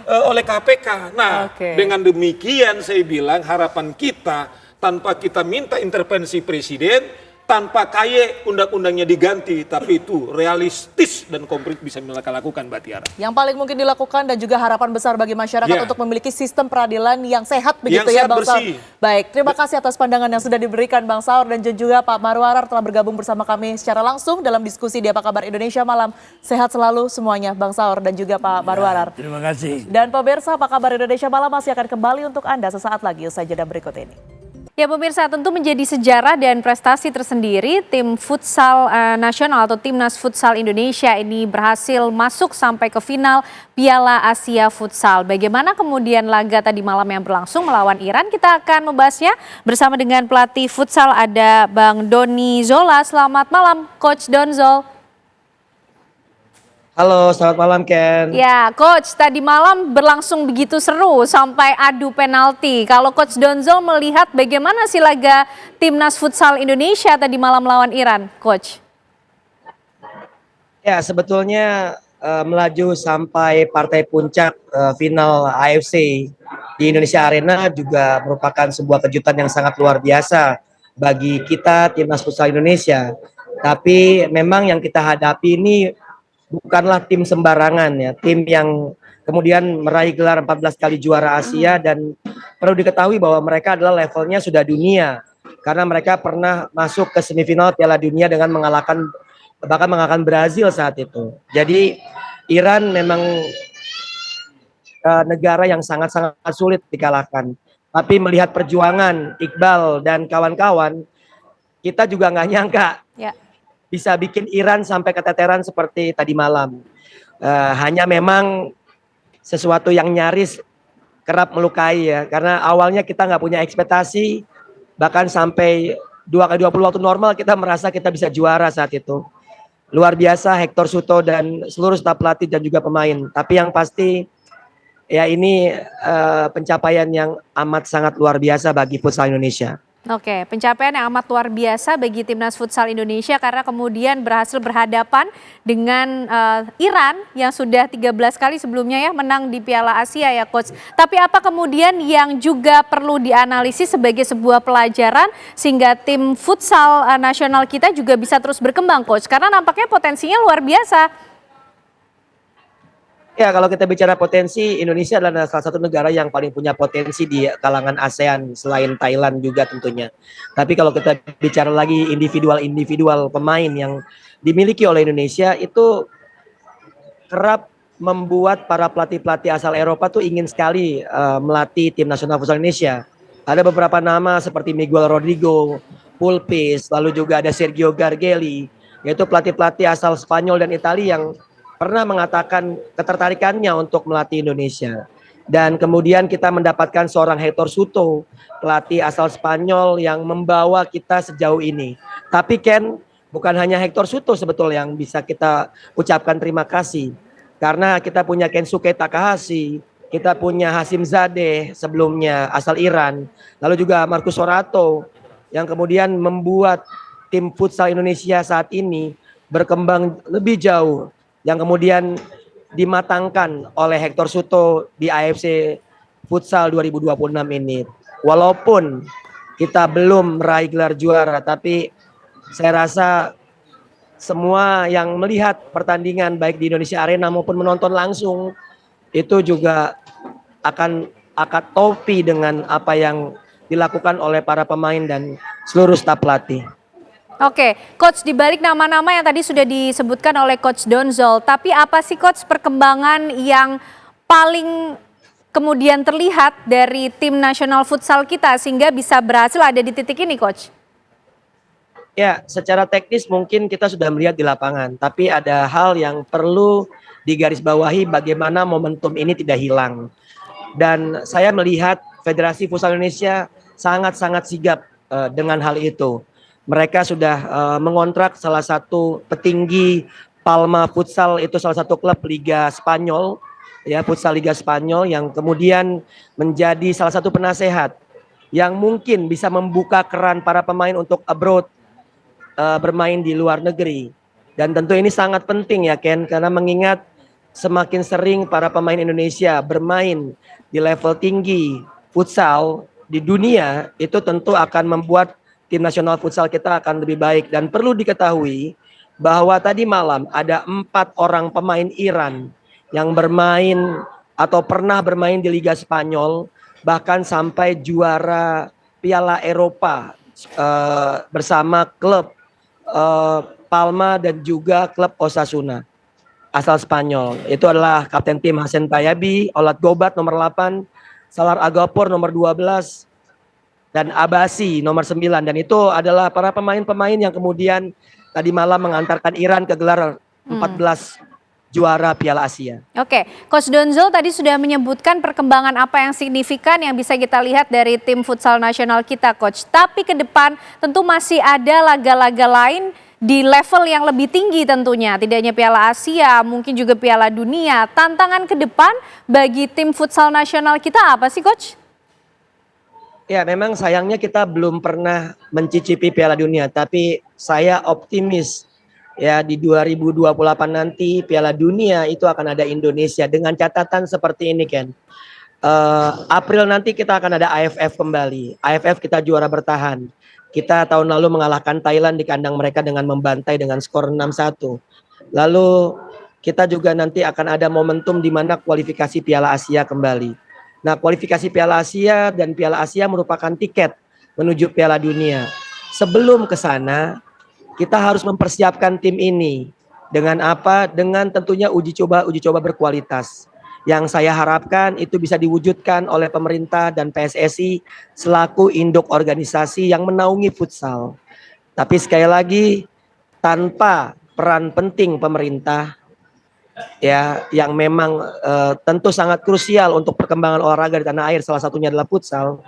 H: oleh KPK. Nah, dengan demikian saya bilang harapan kita tanpa kita minta intervensi presiden, tanpa kaya undang-undangnya diganti, tapi itu realistis dan konkret bisa mereka lakukan, Mbak Tiara.
A: Yang paling mungkin dilakukan dan juga harapan besar bagi masyarakat untuk memiliki sistem peradilan yang sehat begitu
H: yang
A: ya
H: sehat,
A: Bang Saur.
H: bersih.
A: Baik, terima kasih atas pandangan yang sudah diberikan Bang Saur dan juga Pak Marwarar telah bergabung bersama kami secara langsung dalam diskusi di Apa Kabar Indonesia Malam. Sehat selalu semuanya Bang Saur dan juga Pak Marwarar.
I: Terima kasih.
A: Dan pemirsa, Apa Kabar Indonesia Malam masih akan kembali untuk Anda sesaat lagi usai jeda berikut ini.
B: Ya pemirsa, tentu menjadi sejarah dan prestasi tersendiri tim futsal nasional atau Timnas Futsal Indonesia ini berhasil masuk sampai ke final Piala Asia Futsal. Bagaimana kemudian laga tadi malam yang berlangsung melawan Iran? Kita akan membahasnya bersama dengan pelatih futsal, ada Bang Doni Zola. Selamat malam Coach Donzol.
K: Halo, selamat malam Ken.
B: Ya, Coach, tadi malam berlangsung begitu seru sampai adu penalti. Kalau Coach Donzol melihat bagaimana sih laga Timnas Futsal Indonesia tadi malam melawan Iran, Coach?
K: Ya, sebetulnya melaju sampai partai puncak final AFC di Indonesia Arena juga merupakan sebuah kejutan yang sangat luar biasa bagi kita Timnas Futsal Indonesia. Tapi memang yang kita hadapi ini bukanlah tim sembarangan ya, tim yang kemudian meraih gelar 14 kali juara Asia dan perlu diketahui bahwa mereka adalah levelnya sudah dunia karena mereka pernah masuk ke semifinal Piala Dunia dengan bahkan mengalahkan Brazil saat itu. Jadi Iran memang negara yang sangat-sangat sulit dikalahkan. Tapi melihat perjuangan Iqbal dan kawan-kawan, kita juga nggak nyangka bisa bikin Iran sampai keteteran seperti tadi malam. Hanya memang sesuatu yang nyaris kerap melukai ya. Karena awalnya kita nggak punya ekspektasi, bahkan sampai 2x20 waktu normal kita merasa kita bisa juara saat itu. Luar biasa Hector Suto dan seluruh staf pelatih dan juga pemain. Tapi yang pasti ya ini pencapaian yang amat sangat luar biasa bagi futsal Indonesia.
B: Oke, pencapaian yang amat luar biasa bagi Timnas Futsal Indonesia karena kemudian berhasil berhadapan dengan Iran yang sudah 13 kali sebelumnya ya menang di Piala Asia ya Coach. Tapi apa kemudian yang juga perlu dianalisis sebagai sebuah pelajaran sehingga tim futsal nasional kita juga bisa terus berkembang Coach? Karena nampaknya potensinya luar biasa.
K: Ya, kalau kita bicara potensi, Indonesia adalah salah satu negara yang paling punya potensi di kalangan ASEAN selain Thailand juga tentunya. Tapi kalau kita bicara lagi individual pemain yang dimiliki oleh Indonesia itu kerap membuat para pelatih-pelatih asal Eropa tuh ingin sekali melatih tim nasional futsal Indonesia. Ada beberapa nama seperti Miguel Rodrigo, Pulpis, lalu juga ada Sergio Gargelli, yaitu pelatih-pelatih asal Spanyol dan Italia yang pernah mengatakan ketertarikannya untuk melatih Indonesia. Dan kemudian kita mendapatkan seorang Hector Suto, pelatih asal Spanyol yang membawa kita sejauh ini. Tapi Ken, bukan hanya Hector Suto sebetulnya yang bisa kita ucapkan terima kasih. Karena kita punya Kensuke Takahashi, kita punya Hasim Zadeh sebelumnya asal Iran, lalu juga Marcus Sorato yang kemudian membuat tim futsal Indonesia saat ini berkembang lebih jauh, yang kemudian dimatangkan oleh Hector Suto di AFC Futsal 2026 ini. Walaupun kita belum meraih gelar juara, tapi saya rasa semua yang melihat pertandingan baik di Indonesia Arena maupun menonton langsung itu juga akan topi dengan apa yang dilakukan oleh para pemain dan seluruh staf pelatih.
B: Oke, Coach, di balik nama-nama yang tadi sudah disebutkan oleh Coach Donzol, tapi apa sih Coach perkembangan yang paling kemudian terlihat dari tim nasional futsal kita sehingga bisa berhasil ada di titik ini, Coach?
K: Ya, secara teknis mungkin kita sudah melihat di lapangan, tapi ada hal yang perlu digarisbawahi bagaimana momentum ini tidak hilang. Dan saya melihat Federasi Futsal Indonesia sangat-sangat sigap dengan hal itu. Mereka sudah mengontrak salah satu petinggi Palma Futsal, itu salah satu klub Liga Spanyol, ya futsal Liga Spanyol, yang kemudian menjadi salah satu penasehat yang mungkin bisa membuka keran para pemain untuk abroad, bermain di luar negeri. Dan tentu ini sangat penting ya Ken, karena mengingat semakin sering para pemain Indonesia bermain di level tinggi futsal di dunia, itu tentu akan membuat tim nasional futsal kita akan lebih baik. Dan perlu diketahui bahwa tadi malam ada 4 orang pemain Iran yang bermain atau pernah bermain di Liga Spanyol, bahkan sampai juara Piala Eropa bersama klub Palma dan juga klub Osasuna asal Spanyol. Itu adalah kapten tim Hasan Tayabi, Olat Gobat nomor 8, Salar Agapor nomor 12, dan Abasi nomor 9. Dan itu adalah para pemain-pemain yang kemudian tadi malam mengantarkan Iran ke gelar 14 juara Piala Asia.
B: Oke, Coach Donzol tadi sudah menyebutkan perkembangan apa yang signifikan yang bisa kita lihat dari tim futsal nasional kita, Coach. Tapi ke depan tentu masih ada laga-laga lain di level yang lebih tinggi tentunya. Tidak hanya Piala Asia, mungkin juga Piala Dunia. Tantangan ke depan bagi tim futsal nasional kita apa sih, Coach?
K: Ya, memang sayangnya kita belum pernah mencicipi Piala Dunia, tapi saya optimis ya di 2028 nanti Piala Dunia itu akan ada Indonesia dengan catatan seperti ini, Ken. April nanti kita akan ada AFF kembali. AFF kita juara bertahan. Kita tahun lalu mengalahkan Thailand di kandang mereka dengan membantai dengan skor 6-1. Lalu kita juga nanti akan ada momentum di mana kualifikasi Piala Asia kembali. Nah, kualifikasi Piala Asia dan Piala Asia merupakan tiket menuju Piala Dunia. Sebelum ke sana, kita harus mempersiapkan tim ini dengan apa? Dengan tentunya uji coba berkualitas. Yang saya harapkan itu bisa diwujudkan oleh pemerintah dan PSSI selaku induk organisasi yang menaungi futsal. Tapi sekali lagi tanpa peran penting pemerintah ya yang memang tentu sangat krusial untuk perkembangan olahraga di tanah air, salah satunya adalah futsal,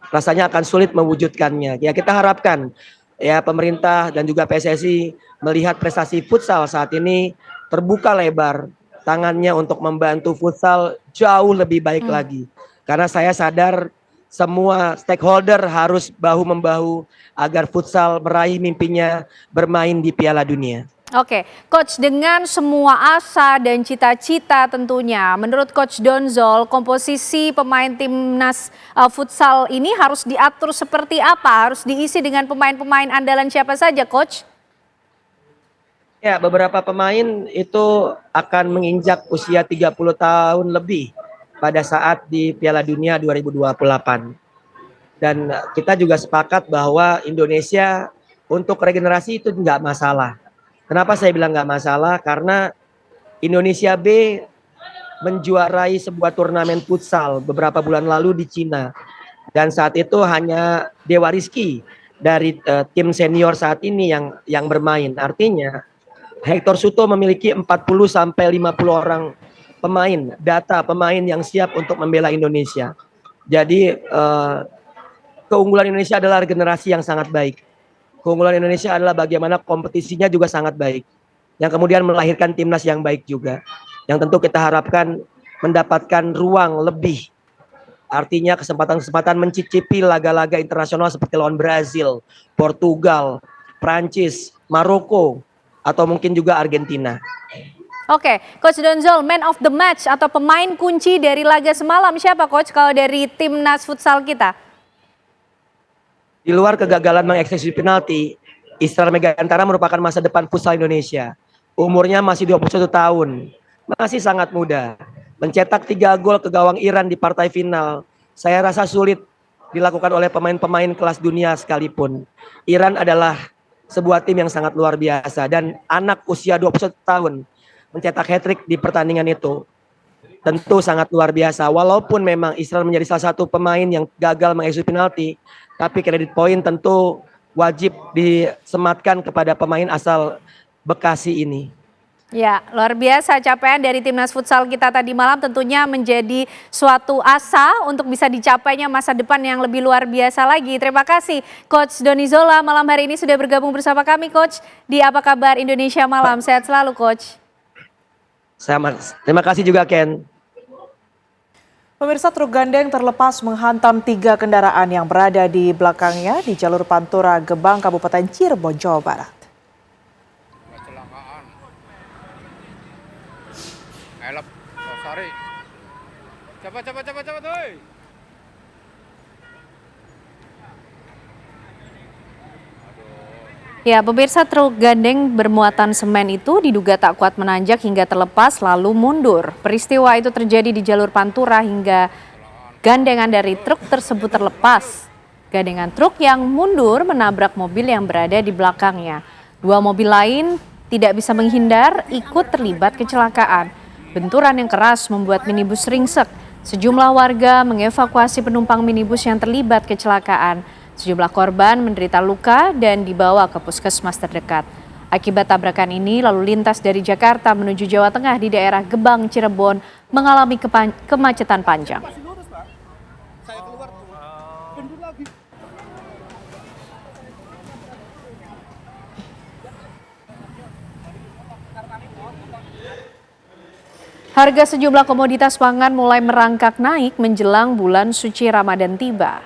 K: rasanya akan sulit mewujudkannya. Ya kita harapkan ya pemerintah dan juga PSSI melihat prestasi futsal saat ini terbuka lebar tangannya untuk membantu futsal jauh lebih baik lagi. Karena saya sadar semua stakeholder harus bahu-membahu agar futsal meraih mimpinya bermain di Piala Dunia.
B: Oke, Coach, dengan semua asa dan cita-cita tentunya, menurut Coach Donzol, komposisi pemain timnas futsal ini harus diatur seperti apa? Harus diisi dengan pemain-pemain andalan siapa saja, Coach?
K: Ya, beberapa pemain itu akan menginjak usia 30 tahun lebih pada saat di Piala Dunia 2028. Dan kita juga sepakat bahwa Indonesia untuk regenerasi itu nggak masalah. Kenapa saya bilang nggak masalah? Karena Indonesia B menjuarai sebuah turnamen futsal beberapa bulan lalu di Cina. Dan saat itu hanya Dewa Rizky dari tim senior saat ini yang bermain. Artinya Hector Suto memiliki 40-50 orang pemain, data pemain yang siap untuk membela Indonesia. Jadi keunggulan Indonesia adalah regenerasi yang sangat baik. Keunggulan Indonesia adalah bagaimana kompetisinya juga sangat baik. Yang kemudian melahirkan timnas yang baik juga. Yang tentu kita harapkan mendapatkan ruang lebih. Artinya kesempatan-kesempatan mencicipi laga-laga internasional seperti lawan Brazil, Portugal, Prancis, Maroko, atau mungkin juga Argentina.
B: Oke, Coach Donzol, man of the match atau pemain kunci dari laga semalam siapa, Coach, kalau dari timnas futsal kita?
K: Di luar kegagalan mengeksekusi penalti, Israr Megantara merupakan masa depan futsal Indonesia. Umurnya masih 21 tahun, masih sangat muda. Mencetak 3 gol ke gawang Iran di partai final, saya rasa sulit dilakukan oleh pemain-pemain kelas dunia sekalipun. Iran adalah sebuah tim yang sangat luar biasa, dan anak usia 21 tahun mencetak hat-trick di pertandingan itu tentu sangat luar biasa. Walaupun memang Israr menjadi salah satu pemain yang gagal mengeksekusi penalti, tapi kredit poin tentu wajib disematkan kepada pemain asal Bekasi ini.
B: Ya, luar biasa capaian dari timnas futsal kita tadi malam, tentunya menjadi suatu asa untuk bisa dicapainya masa depan yang lebih luar biasa lagi. Terima kasih Coach Doni Zola malam hari ini sudah bergabung bersama kami, Coach, di Apa Kabar Indonesia Malam. Sehat selalu, Coach.
K: Terima kasih juga, Ken.
A: Pemirsa, truk gandeng terlepas menghantam 3 kendaraan yang berada di belakangnya di jalur Pantura Gebang, Kabupaten Cirebon, Jawa Barat.
L: Elap, Sari. Cepat, oi.
B: Ya, pemirsa, truk gandeng bermuatan semen itu diduga tak kuat menanjak hingga terlepas lalu mundur. Peristiwa itu terjadi di jalur Pantura hingga gandengan dari truk tersebut terlepas. Gandengan truk yang mundur menabrak mobil yang berada di belakangnya. 2 mobil lain tidak bisa menghindar, ikut terlibat kecelakaan. Benturan yang keras membuat minibus ringsek. Sejumlah warga mengevakuasi penumpang minibus yang terlibat kecelakaan. Sejumlah korban menderita luka dan dibawa ke puskesmas terdekat. Akibat tabrakan ini, lalu lintas dari Jakarta menuju Jawa Tengah di daerah Gebang, Cirebon mengalami kemacetan panjang. Harga sejumlah komoditas pangan mulai merangkak naik menjelang bulan suci Ramadan tiba.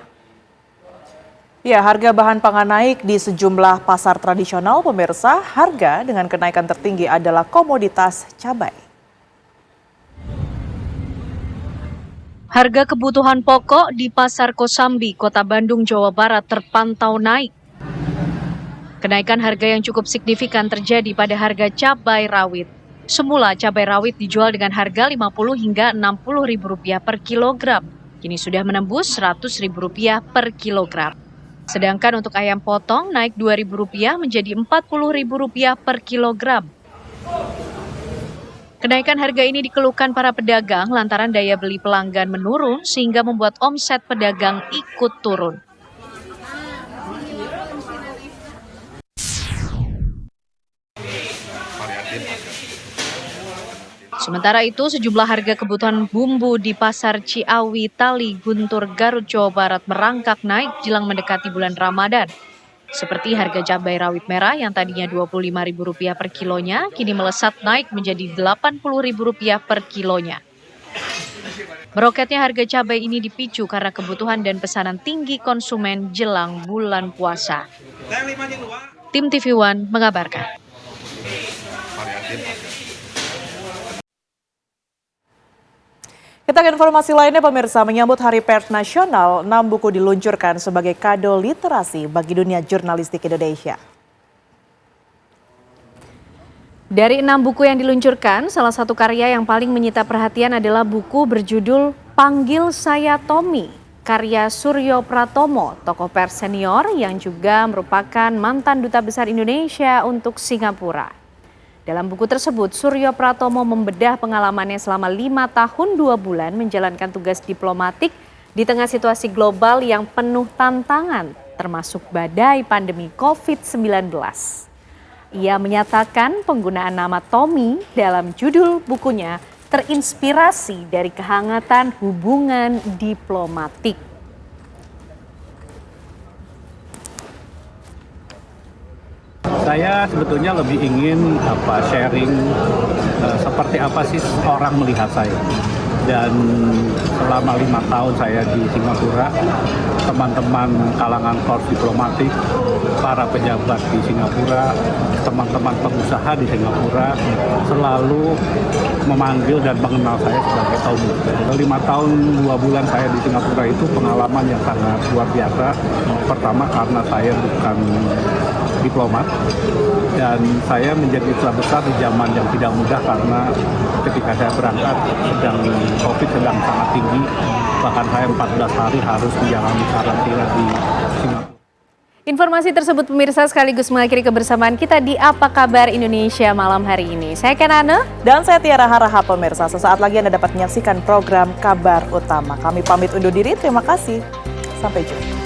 A: Ya, harga bahan pangan naik di sejumlah pasar tradisional, pemirsa. Harga dengan kenaikan tertinggi adalah komoditas cabai.
B: Harga kebutuhan pokok di Pasar Kosambi, Kota Bandung, Jawa Barat terpantau naik. Kenaikan harga yang cukup signifikan terjadi pada harga cabai rawit. Semula cabai rawit dijual dengan harga Rp50 hingga Rp60.000 per kilogram. Kini sudah menembus Rp100.000 per kilogram. Sedangkan untuk ayam potong naik Rp2.000 menjadi Rp40.000 per kilogram. Kenaikan harga ini dikeluhkan para pedagang lantaran daya beli pelanggan menurun sehingga membuat omset pedagang ikut turun. Sementara itu, sejumlah harga kebutuhan bumbu di Pasar Ciawi, Tali, Guntur, Garut, Jawa Barat merangkak naik jelang mendekati bulan Ramadan. Seperti harga cabai rawit merah yang tadinya Rp25.000 per kilonya, kini melesat naik menjadi Rp80.000 per kilonya. Meroketnya harga cabai ini dipicu karena kebutuhan dan pesanan tinggi konsumen jelang bulan puasa. Tim TV One mengabarkan.
A: Kita ke informasi lainnya, pemirsa. Menyambut Hari Pers Nasional, 6 buku diluncurkan sebagai kado literasi bagi dunia jurnalistik Indonesia.
B: Dari 6 buku yang diluncurkan, salah satu karya yang paling menyita perhatian adalah buku berjudul Panggil Saya Tommy, karya Suryo Pratomo, tokoh pers senior yang juga merupakan mantan Duta Besar Indonesia untuk Singapura. Dalam buku tersebut, Suryo Pratomo membedah pengalamannya selama 5 tahun 2 bulan menjalankan tugas diplomatik di tengah situasi global yang penuh tantangan, termasuk badai pandemi COVID-19. Ia menyatakan penggunaan nama Tommy dalam judul bukunya terinspirasi dari kehangatan hubungan diplomatik.
M: Saya sebetulnya lebih ingin sharing seperti apa sih orang melihat saya. Dan selama 5 tahun saya di Singapura, teman-teman kalangan korps diplomatik, para pejabat di Singapura, teman-teman pengusaha di Singapura selalu memanggil dan mengenal saya sebagai Tommy. 5 tahun 2 bulan saya di Singapura itu pengalaman yang sangat luar biasa. Pertama karena saya bukan diplomat, dan saya menjadi duta besar di zaman yang tidak mudah karena ketika saya berangkat COVID sedang sangat tinggi, bahkan saya 14 hari harus menjalani karantina di Singapura.
B: Informasi tersebut pemirsa sekaligus mengakhiri kebersamaan kita di Apa Kabar Indonesia malam hari ini. Saya Kanana.
A: Dan saya Tiara Haraha pemirsa. Sesaat lagi Anda dapat menyaksikan program Kabar Utama. Kami pamit undur diri, terima kasih. Sampai jumpa.